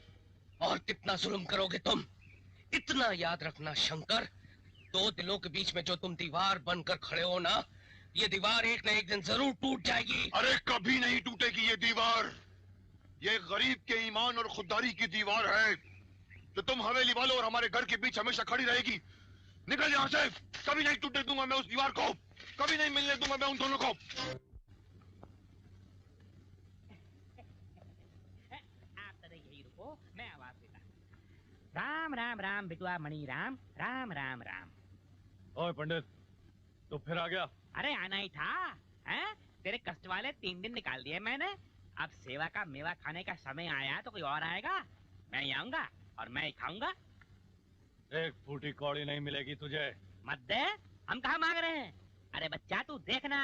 और कितना जुल्म करोगे तुम? इतना याद रखना शंकर, 2 दिलों के बीच में जो तुम दीवार बनकर खड़े हो ना, ये दीवार एक न एक दिन जरूर टूट जाएगी। अरे कभी नहीं टूटेगी ये दीवार। ये गरीब के ईमान और खुददारी की दीवार है, तो तुम हवेली वालों और हमारे घर के बीच हमेशा खड़ी रहेगी। निकल यहाँ से। कभी नहीं टूटने दूंगा मैं उस दीवार को, कभी नहीं मिलने दूंगा मैं उन दोनों को। मैं आवाज देता। राम राम राम बिटुआ मणि राम, राम राम राम। ओए पंडित, तो फिर आ गया? अरे आना ही था, हैं? तेरे कष्ट वाले 3 दिन निकाल दिए मैंने। अब सेवा का मेवा खाने का समय आया तो कोई और आएगा। मैं ही आऊंगा और मैं ही खाऊंगा। एक फूटी कौड़ी नहीं मिलेगी तुझे। मत दे, हम कहाँ मांग रहे हैं। अरे बच्चा तू देखना,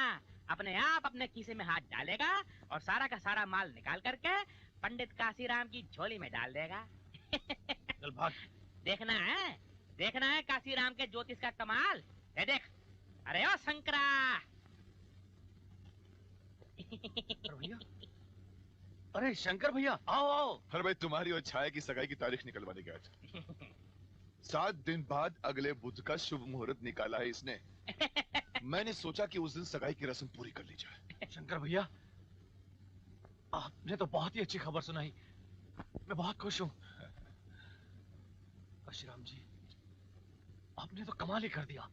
अपने आप अपने खीसे में हाथ डालेगा और सारा का सारा माल निकाल करके पंडित काशीराम की झोली में डाल देगा। चल भाग। देखना है काशीराम के ज्योतिष का कमाल। ये देख। अरे ओ शंकरा। अरे शंकर भैया, आओ आओ। अरे भाई, तुम्हारी और छाया की सगाई की तारीख निकलवाने गया था। 7 दिन बाद अगले बुध का शुभ मुहूर्त निकाला है इसने। मैंने सोचा कि उस दिन सगाई की रस्म पूरी कर ली जाए। शंकर भैया, आपने तो बहुत ही अच्छी खबर सुनाई। मैं बहुत खुश हूँ। काशीराम जी, आपने तो कमाल ही कर दिया।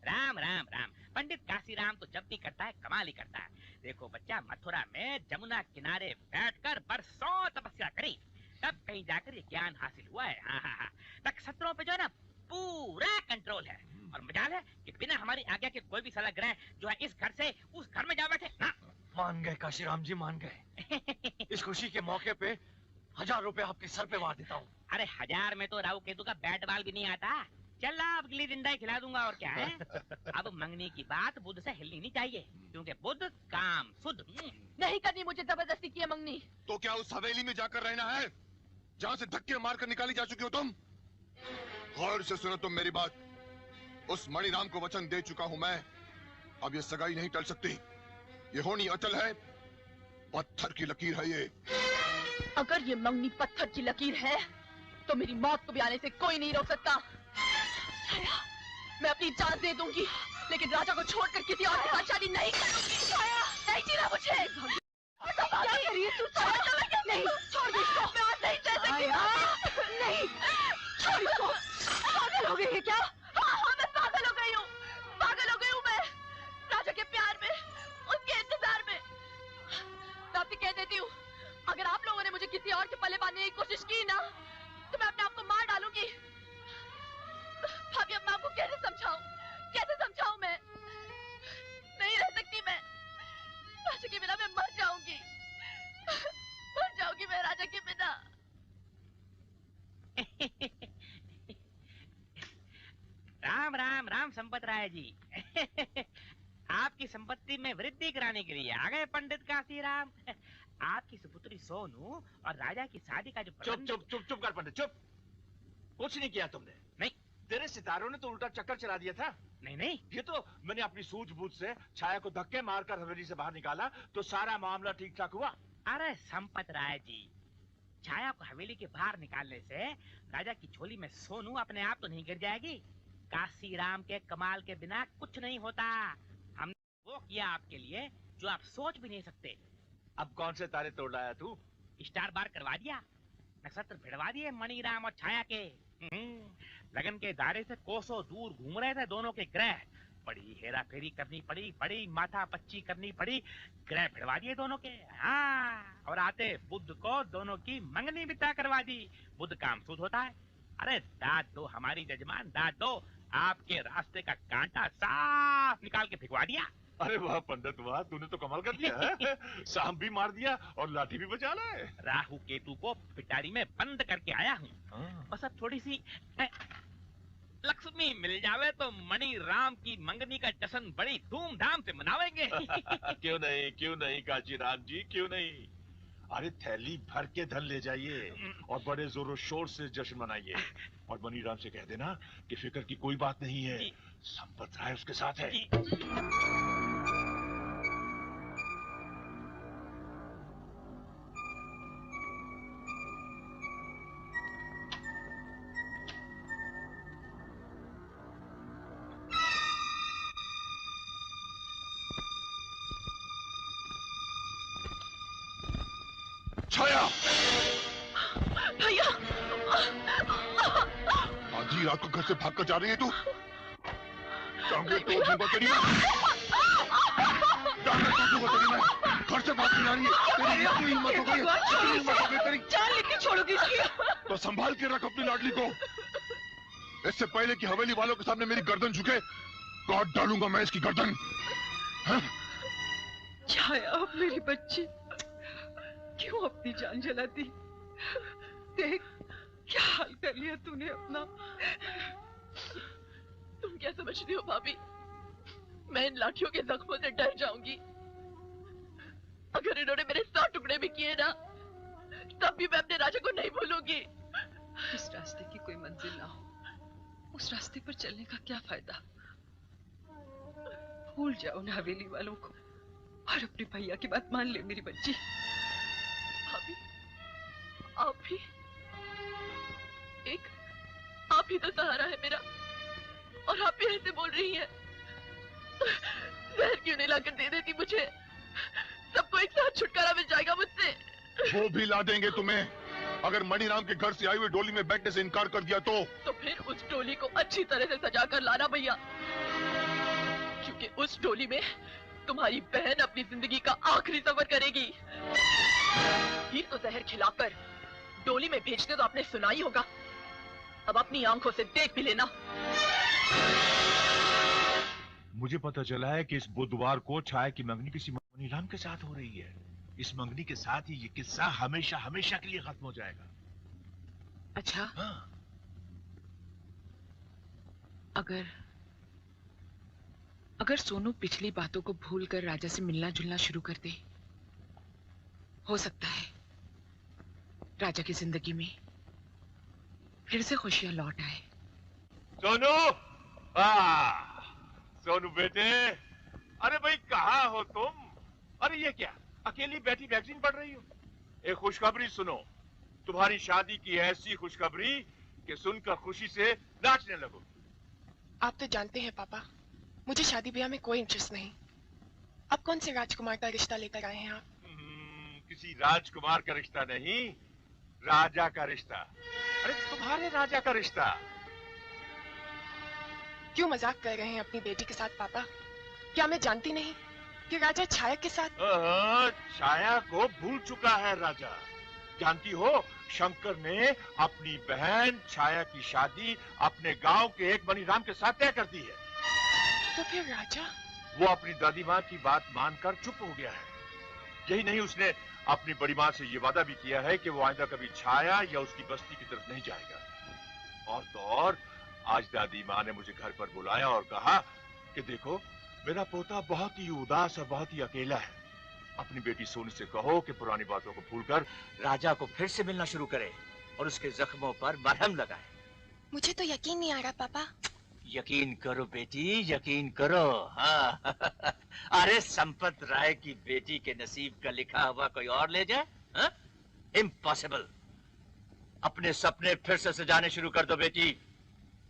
राम राम राम। पंडित काशीराम तो जब भी करता है कमाल ही करता है। देखो बच्चा, मथुरा में जमुना किनारे बैठकर बरसों तपस्या करी, तब कहीं जाकर ये ज्ञान हासिल हुआ है। हाँ। नक्षत्रों पे जो है ना पूरा कंट्रोल है। और मजाल है कि बिना हमारी आज्ञा के कोई भी साला ग्रह जो है इस घर से उस घर में जा बैठे ना। मान गए काशीराम जी, मान गए। इस खुशी के मौके पे 1000 रुपए आपके सर पे वार देता हूँ। अरे 1000 में तो राहु केतु का बैट बॉल भी नहीं आता। चल अब गिल्ली डंडा ही खिला दूंगा और क्या है। अब मंगनी की बात बुध से हिलनी नहीं चाहिए, क्योंकि बुध काम शुद्ध। नहीं करनी मुझे जबरदस्ती की मंगनी। तो क्या उस हवेली में जाकर रहना है जहाँ से धक्के मारकर निकाली जा चुकी हो तुम? गौर से सुनो तुम मेरी बात। उस मणिराम को वचन दे चुका हूँ मैं। अब ये सगाई नहीं टल सकती। ये होनी अटल है। पत्थर की लकीर है ये। अगर ये मंगनी पत्थर की लकीर है तो मेरी मौत को भी आने से कोई नहीं रोक सकता। मैं अपनी जान दे दूंगी, लेकिन राजा को छोड़कर किसी और के साथ शादी नहीं करूंगी। नहीं जीना मुझे। क्या करिए तू? नहीं, छोड़ दे इसको। मैं आज नहीं सह सकती। संपत राय जी। आपकी संपत्ति में वृद्धि कराने के लिए आ गए पंडित काशीराम। आपकी सुपुत्री सोनू और राजा की शादी का जो चुप चुप चुप चुप कर पंडित, चुप। कुछ नहीं किया तुमने। नहीं, तेरे सितारों ने तो उल्टा चक्कर चला दिया था। नहीं नहीं, ये तो मैंने अपनी सूझबूझ से छाया को धक्के मारकर हवेली से बाहर निकाला तो सारा मामला ठीक ठाक हुआ। अरे संपत राय जी, छाया को हवेली के बाहर निकालने से राजा की झोली में सोनू अपने आप तो नहीं गिर जाएगी। काशीराम के कमाल के बिना कुछ नहीं होता। हमने वो किया आपके लिए जो आप सोच भी नहीं सकते। अब कौन से तारे तोड़ लाया तू? स्टार बार करवा दिया, नक्षत्र भिड़वा दिए मणिराम और छाया के। लगन के दायरे से कोसों दूर घूम रहे थे दोनों के ग्रह। बड़ी हेरा फेरी करनी पड़ी, बड़ी माथा पच्ची करनी पड़ी, ग्रह भिड़वा दिए दोनों के। हाँ, और आते बुध को दोनों की मंगनी भी तय करवा दी। बुध काम सूद होता है। अरे दाद दो हमारी जजमान, दाद दो। आपके रास्ते का कांटा साफ निकाल के फेंकवा दिया। अरे वाह पंडित वाह, तूने तो कमाल कर दिया है। सांप भी मार दिया और लाठी भी बचा लाए। राहु केतु को पिटारी में बंद करके आया हूँ। बस अब थोड़ी सी लक्ष्मी मिल जावे तो मणि राम की मंगनी का जश्न बड़ी धूमधाम से मनावेंगे। क्यों नहीं काजी राम जी, क्यों नहीं। अरे थैली भर के धन ले जाइए और बड़े जोरों शोर से जश्न मनाइए। और मणि राम से कह देना कि फिक्र की कोई बात नहीं है, संपत राय उसके साथ है। छाया, भैया, आधी रात को घर से भागकर जा रही है तू? टांगे तोड़ दूंगा तेरी मैं। टांगे तोड़ दूंगा तेरी मैं। घर से भाग के जा रही है। तेरी इतनी हिम्मत हो गई, इतनी हिम्मत हो गई तेरी। जान लेके छोड़ोगी इसकी? तो संभाल के रख अपनी लाडली को। इससे पहले कि हवेली वालों के सामने मेरी गर्दन झुके, काट डालूंगा मैं इसकी गर्दन। छाया मेरी बच्ची, क्यों अपनी जान जलाती? देख क्या हाल कर लिया तूने अपना। तुम क्या समझती हो भाभी? मैं इन लाठियों के जख्मों से डर जाऊंगी। अगर इन्होंने मेरे 100 टुकड़े भी किए ना, तब भी मैं अपने राजा को नहीं भूलूंगी। इस रास्ते की कोई मंजिल ना हो, उस रास्ते पर चलने का क्या फायदा। भूल जाओ ना हवेली वालों को और अपने भैया की बात मान ले मेरी बच्ची। भाभी, आप भी आप ही तो सहारा है मेरा, और आप भी ऐसे बोल रही हैं। जहर क्यों नहीं लाकर दे देती मुझे? सबको एक साथ छुटकारा मिल जाएगा मुझसे। वो भी ला देंगे तुम्हें। अगर मणिराम के घर से आई हुई डोली में बैठने से इनकार कर दिया तो फिर उस डोली को अच्छी तरह से सजा कर लाना भैया, क्योंकि उस डोली में तुम्हारी बहन अपनी जिंदगी का आखिरी सफर करेगी। हीर को जहर खिलाकर डोली में भेजते तो आपने सुना ही होगा। अब अपनी आंखों से देख भी लेना। मुझे पता चला है कि इस बुधवार को छाया की मंगनी किसी मणिराम के साथ हो रही है। इस मंगनी के साथ ही ये किस्सा हमेशा हमेशा के लिए खत्म हो जाएगा। अच्छा, हाँ। अगर सोनू पिछली बातों को भूलकर राजा से मिलना जुलना शुरू कर दे, हो सकता है राजा की जिंदगी में फिर से खुशियां लौट आए। सोनू, सोनू बेटे, अरे भाई कहाँ हो तुम? अरे ये क्या, अकेली बैठी मैगजीन पढ़ रही हो? एक खुशखबरी सुनो, तुम्हारी शादी की ऐसी खुशखबरी कि सुनकर खुशी से नाचने लगो। आप तो जानते हैं पापा, मुझे शादी ब्याह में कोई इंटरेस्ट नहीं। अब कौन से राजकुमार का रिश्ता लेकर आए हैं आप? किसी राजकुमार का रिश्ता नहीं, राजा का रिश्ता। अरे तुम्हारे राजा का रिश्ता। क्यों मजाक कर रहे हैं अपनी बेटी के साथ पापा? क्या मैं जानती नहीं कि राजा छाया के साथ? छाया को भूल चुका है राजा। जानती हो, शंकर ने अपनी बहन छाया की शादी अपने गांव के एक मणिराम के साथ तय कर दी है। तो फिर राजा? वो अपनी दादी माँ की बात मानकर चुप हो गया है। यही नहीं, उसने अपनी बड़ी माँ से ये वादा भी किया है कि वो आइंदा कभी छाया या उसकी बस्ती की तरफ नहीं जाएगा। और तो और आज दादी माँ ने मुझे घर पर बुलाया और कहा कि देखो मेरा पोता बहुत ही उदास और बहुत ही अकेला है। अपनी बेटी सोनू से कहो कि पुरानी बातों को भूलकर राजा को फिर से मिलना शुरू करे और उसके जख्मों पर मरहम लगाए। मुझे तो यकीन नहीं आ रहा पापा। यकीन करो बेटी, यकीन करो। हाँ। अरे संपत राय की बेटी के नसीब का लिखा हुआ कोई और ले जाए? हाँ? इम्पॉसिबल। अपने सपने फिर से सजाने शुरू कर दो बेटी,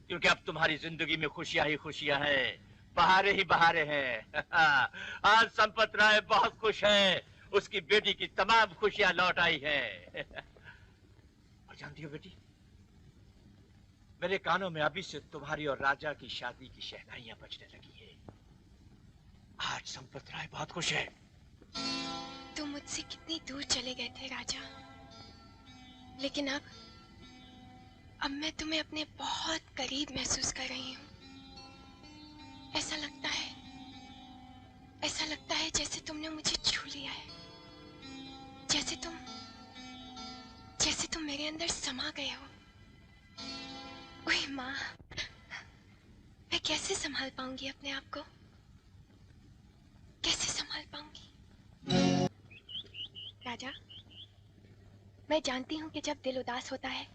क्योंकि अब तुम्हारी जिंदगी में खुशियां ही खुशियां हैं, बहारे ही बहारे हैं। आज संपत राय बहुत खुश है, उसकी बेटी की तमाम खुशियां लौट आई हैं। और जानती हो बेटी, मेरे कानों में अभी से तुम्हारी और राजा की शादी की शहनाइयां बजने लगी है। आज संपत राय बहुत खुश है। तुम मुझसे कितनी दूर चले गए थे राजा, लेकिन अब मैं तुम्हें अपने बहुत करीब महसूस कर रही हूँ। ऐसा लगता है जैसे तुमने मुझे छू लिया है, जैसे तुम मेरे अंदर समा गए हो। ओए माँ, मैं कैसे संभाल पाऊंगी अपने आप को? कैसे संभाल पाऊंगी? राजा, मैं जानती हूँ कि जब दिल उदास होता है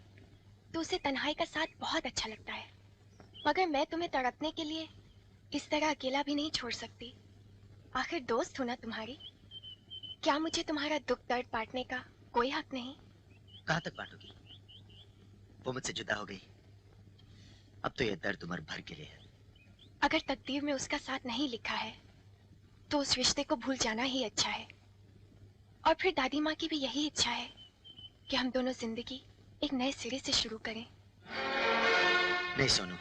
तो उसे तन्हाई का साथ बहुत अच्छा लगता है, मगर मैं तुम्हें तड़पने के लिए इस तरह अकेला भी नहीं छोड़ सकती। आखिर दोस्त हूं ना तुम्हारी। क्या मुझे तुम्हारा दुख दर्द बांटने का कोई हक नहीं? कहाँ तक बांटोगी? वो मुझसे जुदा हो गई, अब तो ये दर्द उम्र भर के लिए है। अगर तकदीर में उसका साथ नहीं लिखा है तो उस रिश्ते को भूल जाना ही अच्छा है। और फिर दादी माँ की भी यही इच्छा है कि हम दोनों जिंदगी एक नए सिरे से शुरू करें। नहीं सोनू,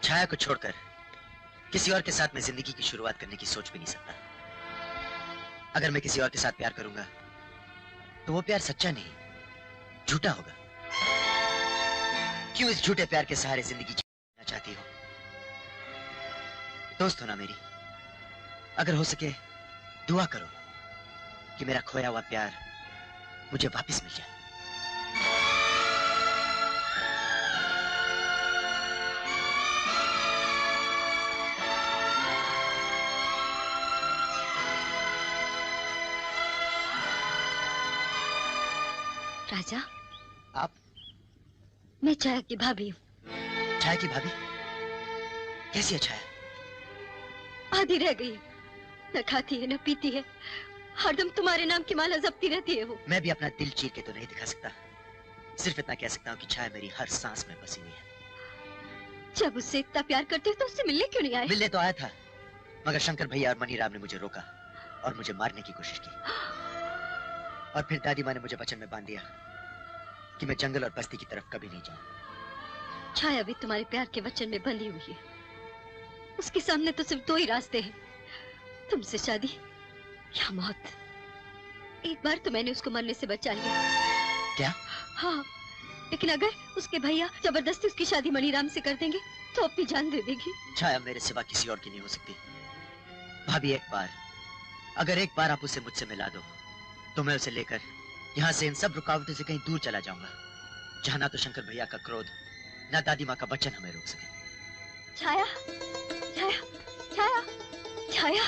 छाया को छोड़कर किसी और के साथ मैं जिंदगी की शुरुआत करने की सोच भी नहीं सकता। अगर मैं किसी और के साथ प्यार करूंगा तो वो प्यार सच्चा नहीं, झूठा होगा। क्यों इस झूठे प्यार के सहारे जिंदगी जीना चाहती हो? दोस्त हो ना मेरी, अगर हो सके दुआ करो कि मेरा खोया हुआ प्यार मुझे वापस मिल जाए। राजा, आप? मैं छाया की भाभी हूँ। छाया की भाभी? कैसी है छाया? आधी रह गई, न खाती है न पीती है, हरदम तुम्हारे नाम की माला जपती रहती है वो। मैं भी अपना दिल चीर के तो नहीं दिखा सकता, सिर्फ इतना कह सकता हूँ कि छाया मेरी हर सांस में बसी हुई है। जब उससे इतना प्यार करते हो तो उससे मिलने क्यों नहीं आए? मिलने तो आया था, मगर शंकर भैया और मनीराम ने मुझे रोका और मुझे मारने की कोशिश की। और फिर दादी माँ ने मुझे वचन में बांध दिया कि मैं जंगल और बस्ती की तरफ कभी नहीं जाऊं। छाया भी तुम्हारे प्यार के वचन में बंधी हुई है। उसके सामने तो सिर्फ दो ही रास्ते हैं, तुमसे शादी या मौत। एक बार तो मैंने उसको मरने से बचा लिया। क्या? हाँ, लेकिन अगर उसके भैया जबरदस्ती उसकी शादी मणिराम से कर देंगे तो अपनी जान दे देगी। छाया मेरे सिवा किसी और की नहीं हो सकती। भाभी, एक बार, अगर एक बार आप उसे मुझसे मिला दो तो मैं उसे लेकर यहाँ से इन सब रुकावटों से कहीं दूर चला जाऊंगा, जहाँ ना तो शंकर भैया का क्रोध, ना दादी माँ का वचन हमें रोक सके। छाया, छाया, छाया, छाया,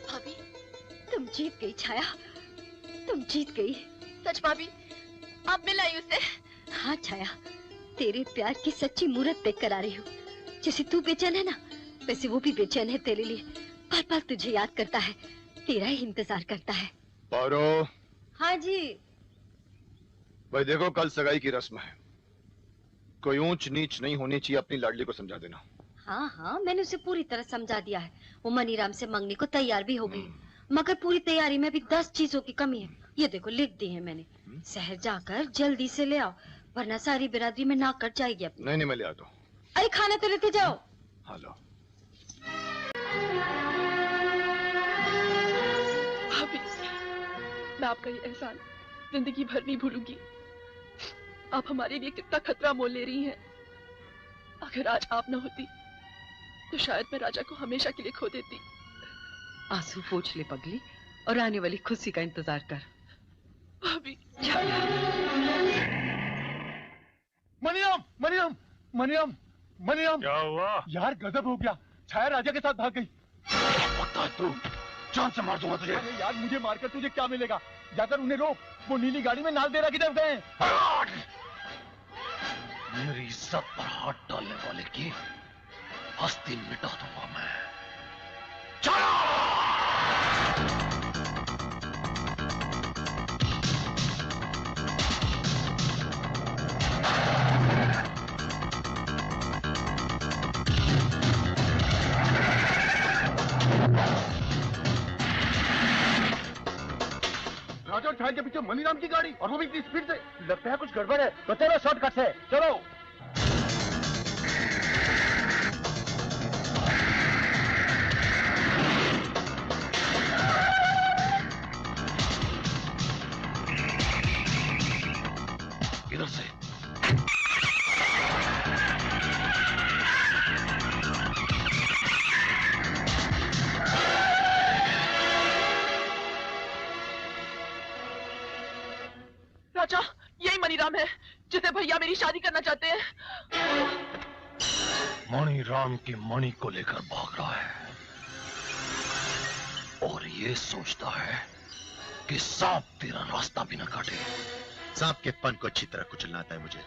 भाभी, तुम जीत गई छाया, तुम जीत गई। सच भाभी, आप मिलाई उसे? हाँ छाया, तेरे प्यार की सच्ची मूरत देख कर आ रही हूँ। जैसे तू बेचैन है ना, वैसे वो भी बेचैन है तेरे लिए। पल पल तुझे याद करता है, तेरा ही इंतजार करता है। पारो। हाँ जी। भाई देखो, कल सगाई की रस्म है, कोई ऊंच नीच नहीं होनी चाहिए, अपनी लाडली को समझा देना। हाँ हाँ, मैंने उसे पूरी तरह समझा दिया है। वो मनीराम से मांगने को तैयार भी हो गई, मगर पूरी तैयारी में भी 10 चीजों की कमी है। ये देखो लिख दी है मैंने। शहर जाकर जल्दी से ले आओ, वरना सारी बिरादरी में नाक कट जाएगी अपनी। नहीं मैं ले आता हूँ। अरे खाना तो लेते जाओ। हाँ लो। भाभी, मैं आपका ये एहसान जिंदगी भर नहीं भूलूंगी। आप हमारे लिए कितना खतरा मोल ले रही हैं। अगर आज आप न होती तो शायद मैं राजा को हमेशा के लिए खो देती। आंसू पोंछ ले पगली और आने वाली खुशी का इंतजार कर। भाभी। मनीराम, मनीराम, मनीराम, मनीराम, क्या हुआ? यार गजब हो गया, छाया राजा के साथ भाग गई। तू जान से मार दूंगा तुझे। अरे यार मुझे मारकर तुझे क्या मिलेगा? जाकर उन्हें रोक, वो नीली गाड़ी में नालदेहरा की तरफ गए। मेरी इज्जत पर हाथ डालने वाले की हस्ती मिटा दूंगा मैं। राजा और छाया के पीछे मनीराम की गाड़ी, और वो भी इतनी स्पीड से। लगता है कुछ गड़बड़ है, तो चलो शॉर्टकट से चलो। इधर से। राजा, यही मनीराम है जिसे भैया मेरी शादी करना चाहते हैं। मणिराम की मणि को लेकर भाग रहा है और ये सोचता है कि सांप तेरा रास्ता भी न काटे। सांप के फन को अच्छी तरह कुचलना आता है मुझे।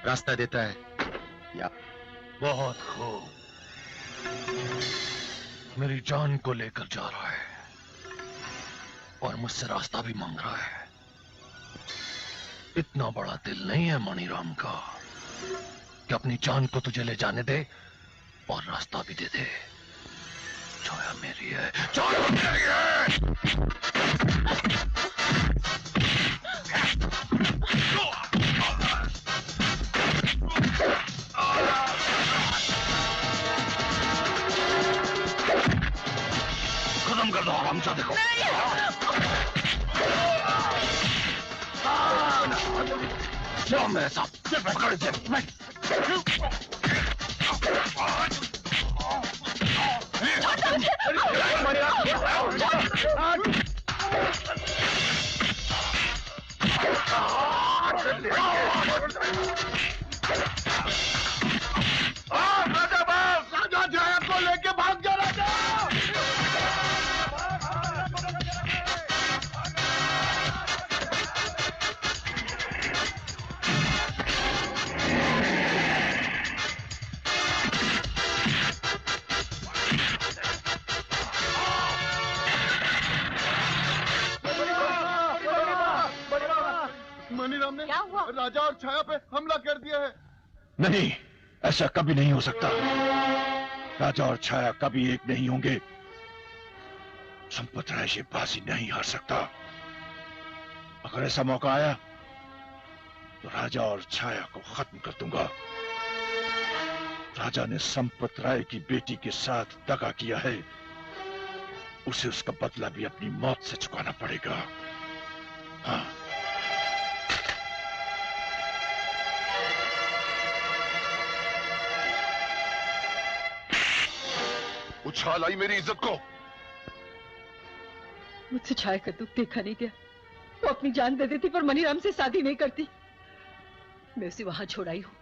रास्ता देता है या बहुत खूब। मेरी जान को लेकर जा रहा है और मुझसे रास्ता भी मांग रहा है। इतना बड़ा दिल नहीं है मणिराम का कि अपनी जान को तुझे ले जाने दे और रास्ता भी दे दे। छाया मेरी है, छाया मेरी है। खत्म कर दो हरामजादे को। जाओ मेरे साथ, पकड़ इसे। राजा छाया को लेके भाग जा राजा। मनीराम ने राजा और छाया पे हमला कर दिया है। नहीं, ऐसा कभी नहीं हो सकता। राजा और छाया कभी एक नहीं होंगे। संपत राय ये बाजी नहीं हार सकता। अगर ऐसा मौका आया तो राजा और छाया को खत्म कर दूंगा। राजा ने संपत राय की बेटी के साथ दगा किया है, उसे उसका बदला भी अपनी मौत से चुकाना पड़ेगा। हाँ, उछाल आई मेरी इज्जत को। मुझसे छाया का दुख देखा नहीं गया। वो अपनी जान दे देती पर मनीराम से शादी नहीं करती। मैं उसे वहां छोड़ आई हूँ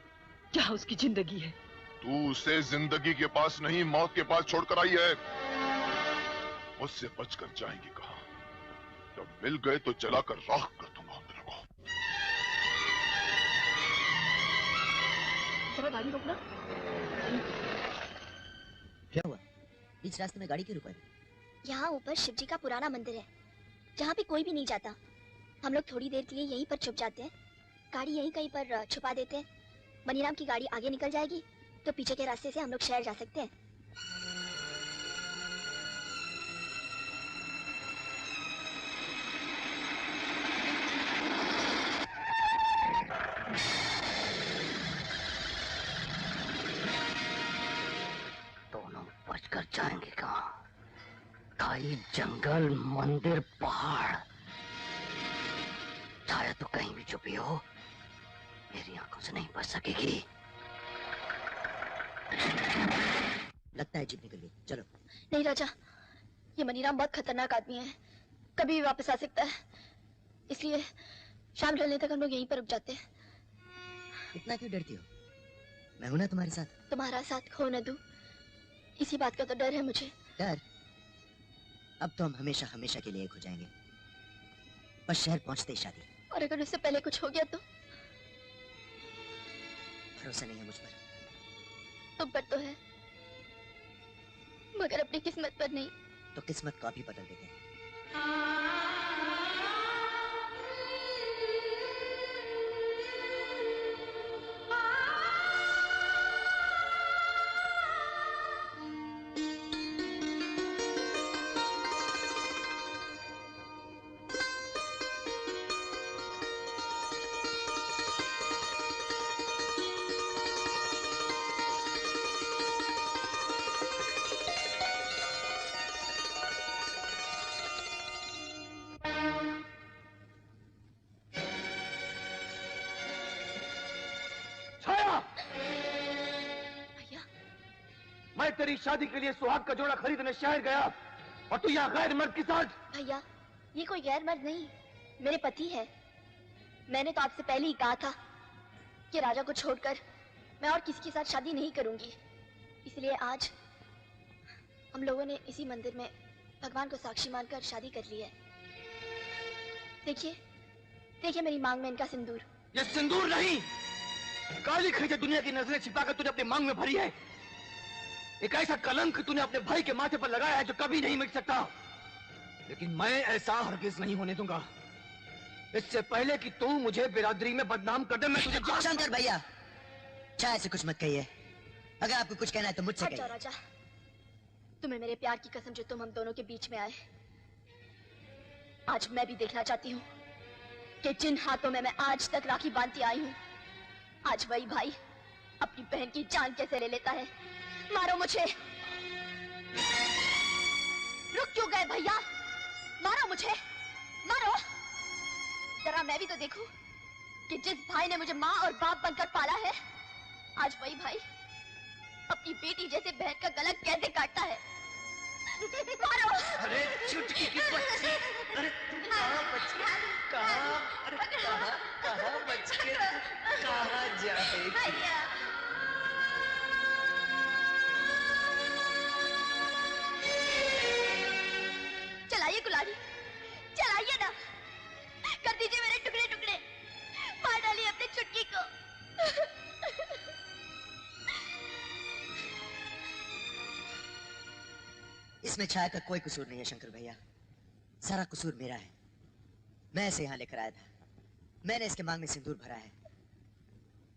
जहाँ उसकी जिंदगी है। तू उसे जिंदगी के पास नहीं, मौत के पास छोड़कर आई है। मुझसे बचकर जाएंगी कहां? जब मिल गए तो जलाकर राख कर दूंगा तेरे को। जरा गाड़ी रोकना। क्या हुआ? बीच रास्ते में गाड़ी क्यों रुकाई? यहाँ ऊपर शिव जी का पुराना मंदिर है जहाँ पे कोई भी नहीं जाता। हम लोग थोड़ी देर के लिए यहीं पर छुप जाते हैं, गाड़ी यहीं कहीं पर छुपा देते हैं। मनीराम की गाड़ी आगे निकल जाएगी तो पीछे के रास्ते से हम लोग शहर जा सकते हैं। दोनों बचकर जाएंगे कहाँ? खाई जंगल, मंदिर, पहाड़। छाया तो कहीं भी छुपी हो, मेरी आंखों से नहीं बच सकेगी। लगता है जीप निकल गई, चलो। नहीं राजा, ये मनीराम बहुत खतरनाक आदमी है, कभी भी वापस आ सकता है। इसलिए शाम ढलने तक हम लोग यहीं पर रुक जाते हैं। इतना क्यों डरती हो? मैं हूं ना तुम्हारे साथ। तुम्हारा साथ खो न दूं, इसी बात का तो डर है मुझे। डर? अब तो हम हमेशा हमेशा के लिए एक हो जाएंगे, बस शहर पहुंचते ही शादी। और अगर उससे पहले कुछ हो गया तो? भरोसा नहीं है मुझ पर। तुम पर तो है, मगर अपनी किस्मत पर नहीं। तो किस्मत को भी बदल देते हैं। तेरी शादी के लिए सुहाग का जोड़ा खरीदने शहर गया और तू यहाँ गैर मर्द के साथ। भैया, ये कोई गैर मर्द नहीं, मेरे पति है। मैंने तो आपसे पहले ही कहा था कि राजा को छोड़कर मैं और किसी के साथ शादी नहीं करूंगी। इसलिए आज हम लोगों ने इसी मंदिर में भगवान को साक्षी मानकर शादी कर ली है। देखिए, देखिए मेरी मांग में इनका सिंदूर। ये सिंदूर नहीं, काली खींचे दुनिया की नजरें छिपाकर तूने अपने मांग में भरी है। एक ऐसा कलंक तूने अपने भाई के माथे पर लगाया है जो कभी नहीं मिट सकता। लेकिन मैं ऐसा हरगिज नहीं होने दूंगा। इससे पहले कि तू मुझे बिरादरी में बदनाम कर दे, मैं तुझे शंकर भैया, चाहे से कुछ मत कहिए। अगर आपको कुछ कहना है तो मुझसे कहिए। राजा, तुम्हें मेरे प्यार की कसम जो तुम हम दोनों के बीच में आए, आज मैं भी देखना चाहती हूँ कि जिन हाथों में मैं आज तक राखी बांधती आई हूँ, आज वही भाई अपनी बहन की जान कैसे ले लेता है। मारो मुझे। रुक क्यों गए भैया? मारो मुझे, मारो। जरा मैं भी तो देखूं कि जिस भाई ने मुझे माँ और बाप बनकर पाला है, आज वही भाई अपनी बेटी जैसे बहन का गला कैसे काटता है। मारो। अरे चुटकी की बच्ची, अरे तू कहाँ बच के, कहाँ, अरे कहाँ बच के, कहाँ जाएगी? चलाइए गुलारी, चलाइए ना, कर दीजिए मेरे टुकड़े टुकड़े, मार डालिए अपने चुटकी को। इसमें छाया का कोई कसूर नहीं है शंकर भैया, सारा कसूर मेरा है। मैं इसे यहाँ लेकर आया था, मैंने इसके मांग में सिंदूर भरा है।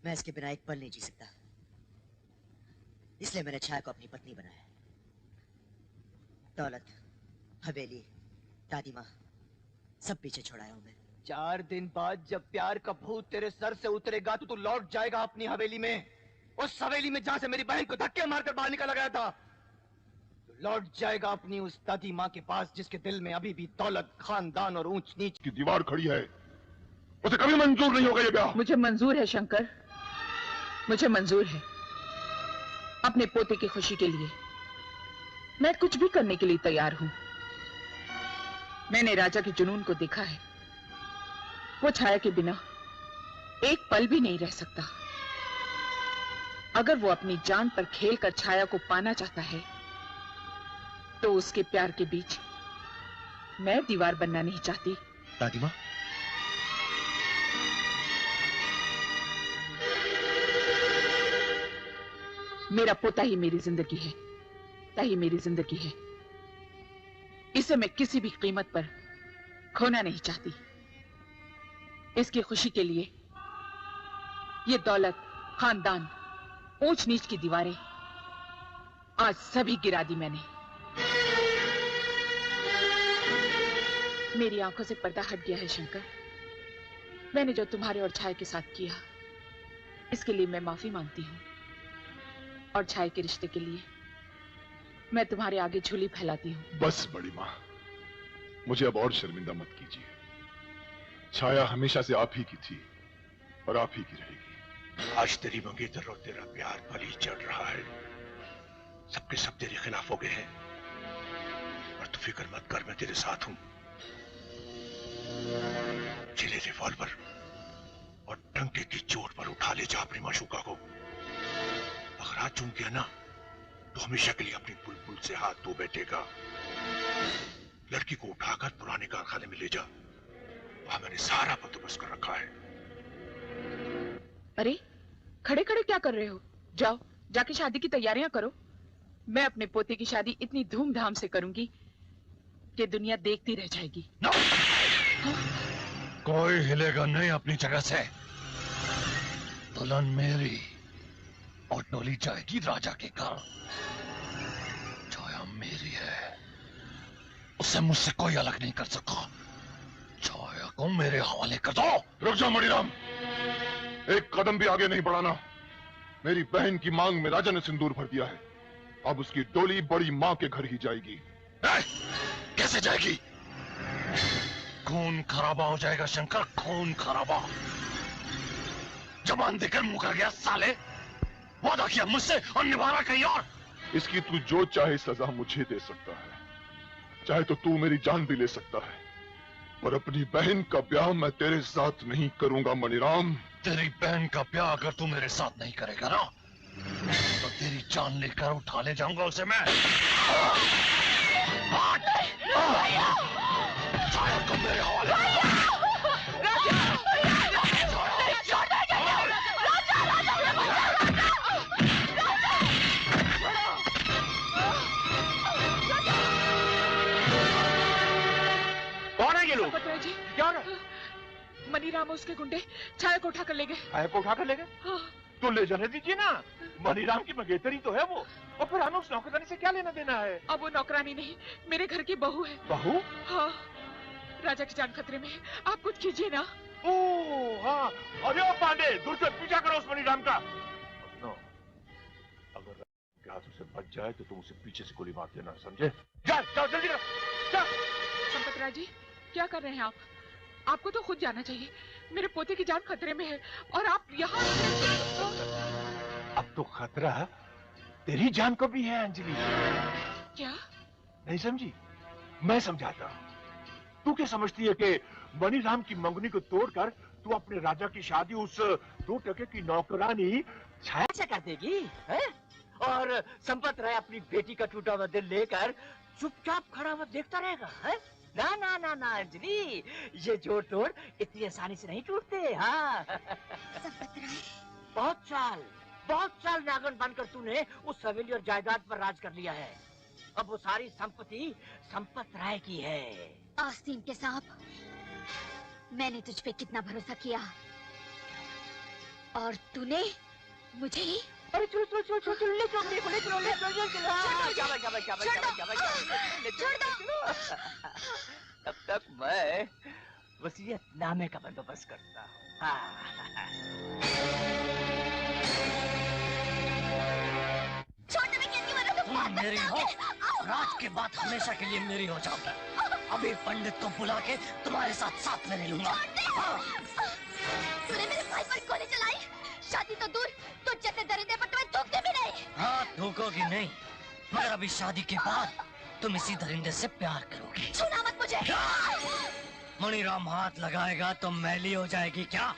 मैं इसके बिना एक पल नहीं जी सकता, इसलिए मैंने छाया को अपनी पत्नी बनाया। दौलत, हवेली, दादी माँ, सब पीछे छोड़ाया हूँ मैं। 4 दिन बाद जब प्यार का भूत तेरे सर से उतरेगा तो तू लौट जाएगा अपनी हवेली में, उस हवेली में जहाँ से मेरी बहन को धक्के मारकर बाहर निकाला गया था। तो लौट जाएगा अपनी उस दादी माँ के पास जिसके दिल में अभी भी दौलत, खानदान और ऊंच नीच की दीवार खड़ी है। उसे कभी मंजूर नहीं होगा ये ब्याह। मुझे मंजूर है शंकर, मुझे मंजूर है। अपने पोते की खुशी के लिए मैं कुछ भी करने के लिए तैयार हूं। मैंने राजा के जुनून को देखा है, वो छाया के बिना एक पल भी नहीं रह सकता। अगर वो अपनी जान पर खेलकर छाया को पाना चाहता है तो उसके प्यार के बीच मैं दीवार बनना नहीं चाहती। दादी माँ, मेरा पोता ही मेरी जिंदगी है, ही मेरी जिंदगी है। इसे मैं किसी भी कीमत पर खोना नहीं चाहती। इसकी खुशी के लिए ये दौलत, खानदान, ऊंच नीच की दीवारें आज सभी गिरा दी मैंने। मेरी आंखों से पर्दा हट गया है शंकर। मैंने जो तुम्हारे और छाया के साथ किया, इसके लिए मैं माफी मांगती हूँ। और छाया के रिश्ते के लिए मैं तुम्हारे आगे झोली फैलाती हूँ। बस बड़ी माँ, मुझे अब और शर्मिंदा मत कीजिए। छाया हमेशा से आप ही की थी और आप ही की रहेगी। आज तेरी मंगेतर और तेरा प्यार बलि चढ़ रहा है। सबके सब तेरे खिलाफ हो गए हैं, और तू फिक्र मत कर, मैं तेरे साथ हूं। चिले रिवॉल्वर और डंके की चोट पर उठा ले जा अपनी माशूका को। हाथ चूम गया ना तो हमेशा के लिए अपनी बुलबुल से हाथ धो बैठेगा। लड़की को उठाकर पुराने कारखाने में ले जा, वहां मैंने सारा बंदोबस्त कर रखा है। अरे खड़े खड़े क्या कर रहे हो? जाओ जाके शादी की तैयारियां करो। मैं अपने पोते की शादी इतनी धूमधाम से करूंगी कि दुनिया देखती रह जाएगी। कोई हिलेगा नहीं अपनी जगह से। दुल्हन मेरी और डोली जाएगी राजा के घर। छाया मेरी है, उसे मुझसे कोई अलग नहीं कर सका। छाया को मेरे हवाले कर दो। रुक जा मणिराम, एक कदम भी आगे नहीं बढ़ाना। मेरी बहन की मांग में राजा ने सिंदूर भर दिया है, अब उसकी डोली बड़ी माँ के घर ही जाएगी। कैसे जाएगी? खून खराबा हो जाएगा शंकर, खून खराबा। जबान देकर मुकर गया साले। वादा किया मुझसे और निभाना कहीं और। इसकी तू जो चाहे सजा मुझे दे सकता है, चाहे तो तू मेरी जान भी ले सकता है, पर अपनी बहन का ब्याह मैं तेरे साथ नहीं करूंगा मणिराम। तेरी बहन का ब्याह अगर तू मेरे साथ नहीं करेगा ना तो तेरी जान लेकर उठा ले जाऊंगा उसे मैं। छाया को मेरे हवाले। कौन है ये लोग? क्या हो रहा है? मनीराम और उसके गुंडे छाया को उठाकर ले गए। छाया को उठाकर ले गए? हाँ। तो ले जाने दीजिए ना, मणिराम की मंगेतरी तो है वो। और फिर हमें उस नौकरानी से क्या लेना देना है? अब वो नौकरानी नहीं, मेरे घर की बहू है। बहू? हाँ, राजा की जान खतरे में है, आप कुछ कीजिए ना। ओह हाँ, अरे ओ पांडे, दूर से पीछा करो उस मणिराम का। नो, अगर के हाथों से बच जाए तो तुम उसे पीछे से गोली मार देना, समझे? जा, जाओ जल्दी करो, जा। संपतराय जी, क्या कर रहे हैं आप? आपको तो खुद जाना चाहिए, मेरे पोते की जान खतरे में है और आप यहाँ। अब तो खतरा तेरी जान को भी है अंजलि। क्या? नहीं समझी? मैं समझाता हूँ। तू क्या समझती है कि मणिराम की मंगनी को तोड़कर तू अपने राजा की शादी उस 2 टके की नौकरानी छाया से कर देगी है? और संपत राय अपनी बेटी का टूटा हुआ दिल लेकर चुपचाप खड़ा हुआ देखता रहेगा है? ना ना ना ना अंजलि, ये जोड़ तोड़ इतनी आसानी से नहीं टूटते। हाँ बहुत साल नागन बनकर तूने उस हवेली और जायदाद पर राज कर लिया है। अब वो सारी संपत्ति संपत राय की है। आस्तीन के सांप, मैंने तुझ पे कितना भरोसा किया और तूने मुझे ही। अरे चलो चलो चलो चलो चलो ले चलो ले चलो ले चलो ले चलो। तब तक मैं वसीयतनामे का बंदोबस्त करता हूँ। तुम मेरी हो, रात के बाद हमेशा के लिए मेरी हो जाओगी। अभी पंडित को बुला के तुम्हारे साथ साथ में ले लूंगा। तूने मेरे भाई पर गोली चलाई, शादी तो दूर, तुझ जैसे दरिंदे पर तुम्हें थूकते भी नहीं। हाँ थूकोगी नहीं, मगर अभी शादी के बाद तुम इसी दरिंदे से प्यार करोगी। छूना मत मुझे। मणिराम हाथ लगाएगा तो मैली हो जाएगी क्या?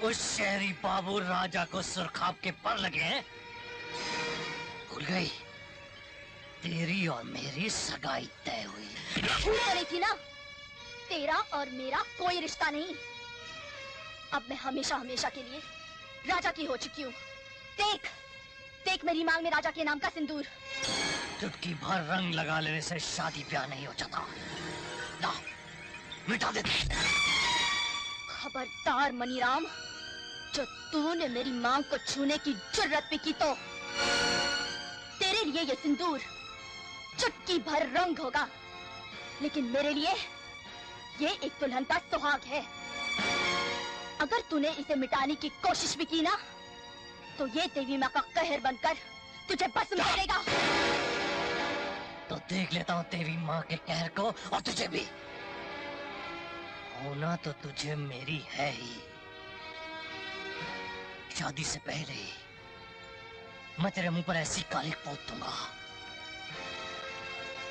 उस शहरी बाबू राजा को सुरखाब के पर लगे हैं। भूल गई, तेरी और मेरी सगाई तय हुई। भूल रही थी ना, तेरा और मेरा कोई रिश्ता नहीं। अब मैं हमेशा हमेशा के लिए राजा की हो चुकी हूँ। देख देख मेरी मांग में राजा के नाम का सिंदूर। चुटकी भर रंग लगा लेने से शादी ब्याह नहीं हो जाता। ला, मिटा दे। खबरदार मनीराम, जो तूने मेरी मांग को छूने की जुर्रत भी की तो तेरे लिए ये सिंदूर चुटकी भर रंग होगा, लेकिन मेरे लिए ये एक दुल्हन का सुहाग है। अगर तूने इसे मिटाने की कोशिश भी की ना तो ये देवी माँ का कहर बनकर तुझे भस्म कर देगा। तो देख लेता हूँ देवी माँ के कहर को, और तुझे भी। होना तो तुझे मेरी है ही। शादी से पहले मैं तेरे मुंह पर ऐसी कालिक पोत दूंगा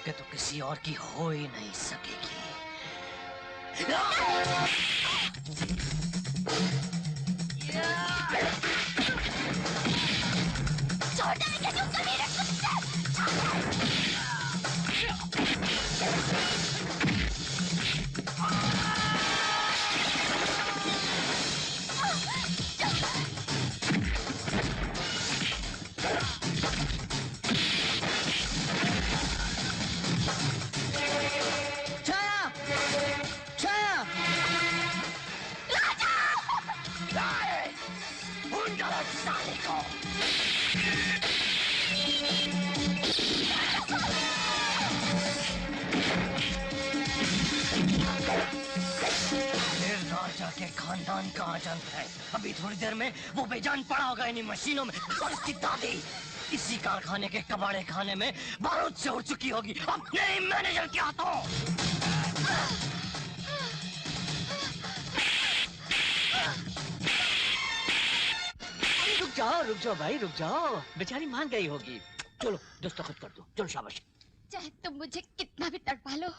कि तू किसी और की हो ही नहीं सकेगी। साले को। राजा के खानदान का आजंत है। अभी थोड़ी देर में वो बेजान पड़ा होगा इन्हीं मशीनों में, और उसकी दादी इसी कारखाने के कबाड़े खाने में बारूद से उड़ चुकी होगी। अब नहीं मैनेजर क्या तो रुक जाओ भाई, रुक जाओ। बेचारी मान गई होगी। चलो दस्तखत कर दो, चलो शाबाश। चाहे तुम मुझे कितना भी तड़पा लो,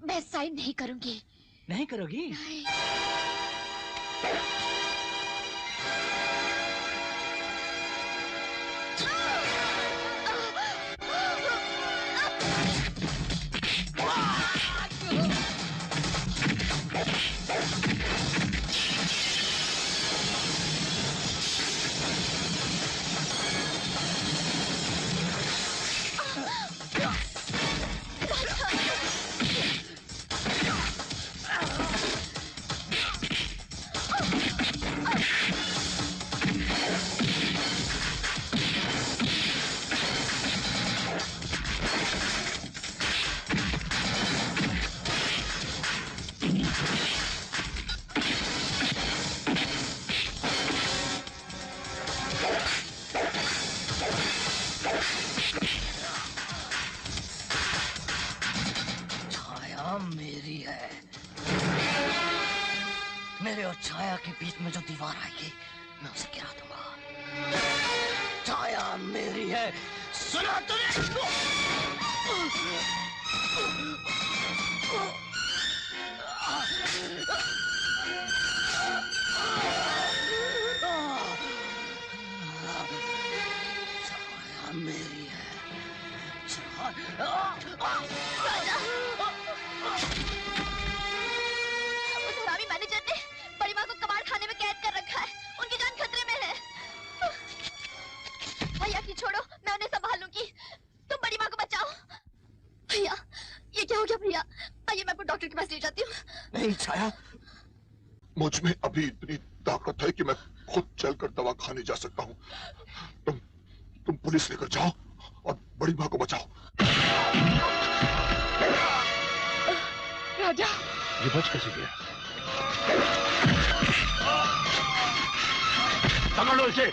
मैं साइन नहीं करूंगी। नहीं करोगी? नहीं। मेरे और छाया के बीच में जो दीवार आएगी मैं उसे गिरा दूंगा। छाया मेरी है, सुना तूने? छाया मेरी है। मैनेजर ने बड़ी माँ को कबाड़ खाने में कैद कर रखा है। उनकी जान खतरे में है। भैया की छोड़ो, मैं उन्हें संभाल लूंगी। तुम बड़ी माँ को बचाओ। भैया, ये क्या हो गया भैया? आइए मैं आपको डॉक्टर के पास ले जाती हूँ। नहीं छाया, मुझ में अभी इतनी ताकत है कि मैं खुद चलकर दवा खाने जा सकता हूँ। तुम पुलिस लेकर जाओ और बड़ी माँ को बचाओ। राजा, ये बच कैसे गया? पकड़ लो इसे।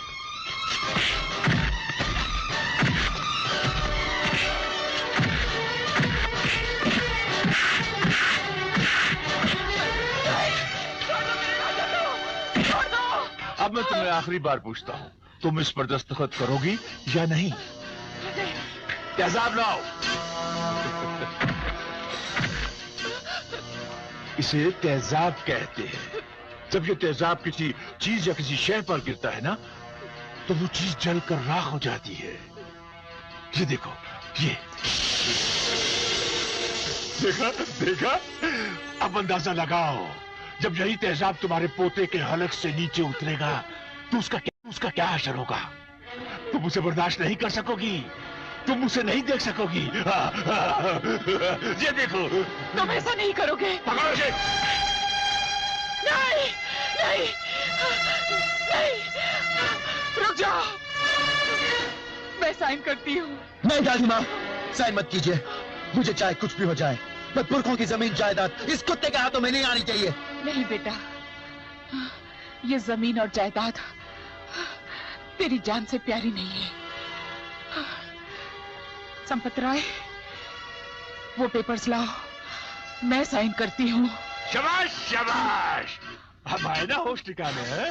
अब मैं तुम्हें आखिरी बार पूछता हूँ, तुम इस पर दस्तखत करोगी या नहीं? तेजाब लाओ। इसे तेजाब कहते हैं। जब ये तेजाब किसी चीज या किसी शय पर गिरता है ना, तो वो चीज जलकर राख हो जाती है। ये देखो, ये देखा देखा? अब अंदाजा लगाओ, जब यही तेजाब तुम्हारे पोते के हलक से नीचे उतरेगा तो उसका क्या असर होगा? तुम उसे बर्दाश्त नहीं कर सकोगी, तुम उसे नहीं देख सकोगी। ये देखो। तुम ऐसा नहीं करोगे। पकड़ो इसे। नहीं, नहीं, नहीं, रुक जाओ। मैं साइन करती हूँ। नहीं दादी माँ, साइन मत कीजिए। मुझे चाहे कुछ भी हो जाए, मैं पुरखों की जमीन जायदाद इस कुत्ते के हाथों में नहीं आनी चाहिए। नहीं बेटा, ये जमीन और जायदाद तेरी जान से प्यारी नहीं है। संपत राय, वो पेपर्स लाओ, मैं साइन करती हूँ। शाबाश शाबाश, अब आए ना होश ठिकाने हैं।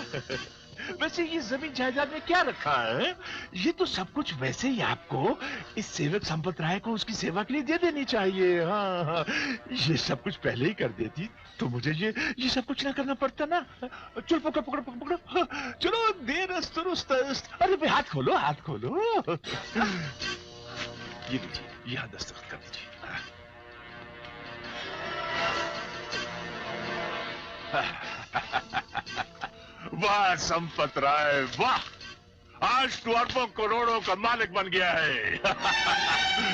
वैसे ये जमीन जायदाद में क्या रखा है? ये तो सब कुछ वैसे ही आपको, इस सेवक संपत राय को उसकी सेवा के लिए दे देनी चाहिए। हाँ हाँ, ये सब कुछ पहले ही कर देती तो मुझे ये सब कुछ ना करना पड़ता ना। चल पकड़ो पकड़ो पकड़ो, चलो देर अस्तुरुस्त। अरे भाई हाथ खोलो, हाथ खोलो। ये लीजिए, यहाँ दस्तखत कर दीजिए। वाह संपत राय, वाह! आज तू अरबों करोड़ों का मालिक बन गया है।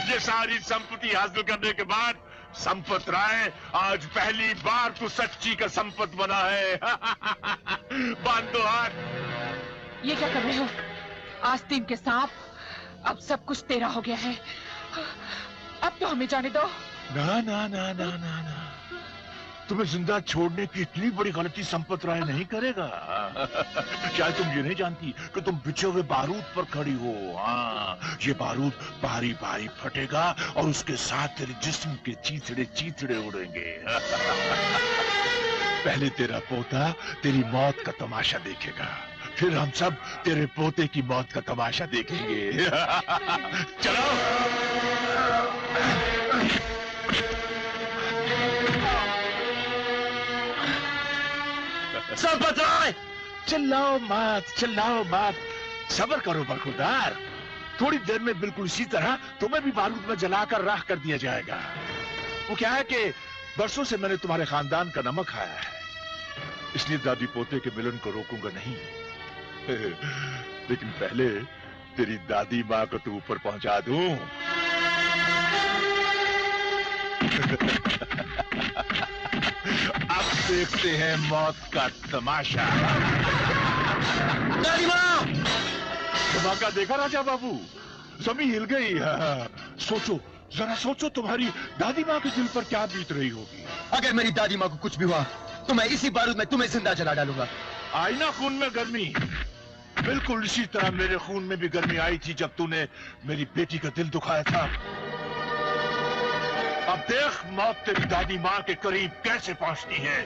ये सारी संपत्ति हासिल करने के बाद संपत राय, आज पहली बार तू सच्ची का संपत बना है। बांध दो हाथ। ये क्या कर रहे हो? आस्तीन के सांप, अब सब कुछ तेरा हो गया है। अब तो हमें जाने दो। ना ना ना ना ना ना, तुम्हें जिंदा छोड़ने की इतनी बड़ी गलती संपत राय नहीं करेगा। शायद तुम ये नहीं जानती कि तुम बिछे हुए बारूद पर खड़ी हो। हाँ, ये बारूद भारी भारी फटेगा और उसके साथ तेरे जिस्म के चीथड़े चीथड़े उड़ेंगे। पहले तेरा पोता तेरी मौत का तमाशा देखेगा, फिर हम सब तेरे पोते की मौत का तमाशा देखेंगे। चलो। संपत राय, चिल्लाओ मत, सब्र करो बरखुरदार। थोड़ी देर में बिल्कुल इसी तरह तुम्हें भी बारूद में जलाकर राख कर दिया जाएगा। वो क्या है कि बरसों से मैंने तुम्हारे खानदान का नमक खाया है, इसलिए दादी पोते के मिलन को रोकूंगा नहीं। लेकिन पहले तेरी दादी माँ को तू ऊपर पहुंचा दूं। अब देखते हैं मौत का तमाशा। दादी माँ! धमाका देखा राजा बाबू? जमीन हिल गई। सोचो, जरा सोचो, तुम्हारी दादी माँ के दिल पर क्या बीत रही होगी। अगर मेरी दादी माँ को कुछ भी हुआ तो मैं इसी बारूद में तुम्हें जिंदा जला डालूंगा। आई ना खून में गर्मी? बिल्कुल इसी तरह मेरे खून में भी गर्मी आई थी जब तूने मेरी बेटी का दिल दुखाया था। अब देख मौत तेरी दादी माँ के करीब कैसे पहुंचती है।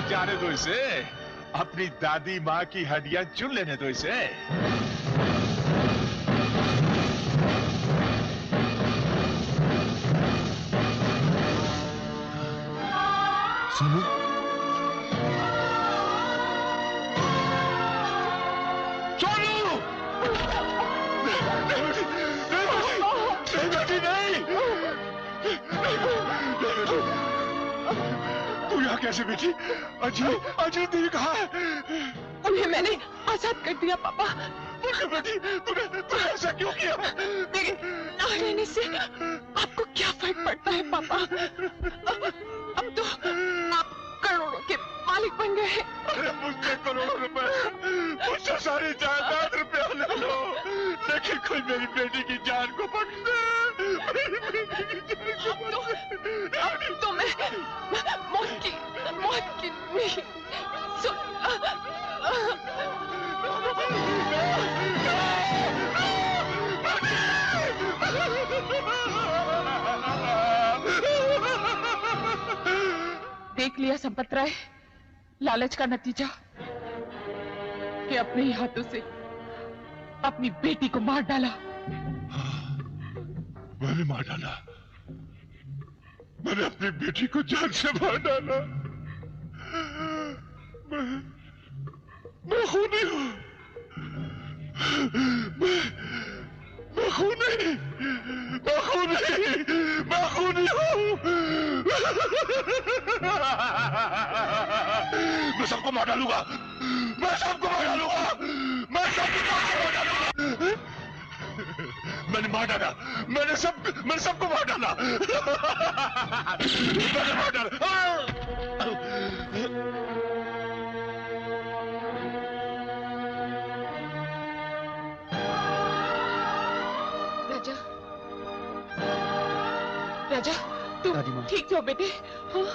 जाने दो इसे, अपनी दादी माँ की हड्डियां चुन लेने दो इसे। सोनू, कैसे बेटी? अजी दीदी कहाँ है? उन्हें मैंने आजाद कर दिया पापा। बेटी, तूने ऐसा क्यों किया? मेरे ना रहने से आपको क्या फर्क पड़ता है पापा? अब तो आप करोड़ों के मालिक बन गए हैं। अरे मुझसे करोड़ों रुपए, मुझसे सारी जायदाद रुपया ले लो, लेकिन कोई मेरी बेटी की जान को बख्श दे। तो मैं मौत की नहीं देख लिया संपत राय, लालच का नतीजा कि अपने ही हाथों से अपनी बेटी को मार डाला। मैंने मार डाला, मैंने अपनी बेटी को जान से मार डाला। मैं खूनी हूँ, मैं खूनी हूँ। मैं सबको मार डालूंगा, मैं सबको मार डालूंगा। मैंने मार डाला, मैंने सबको मार डाला। मैंने मार डाला। राजा, तुम ठीक हो बेटे? हाँ?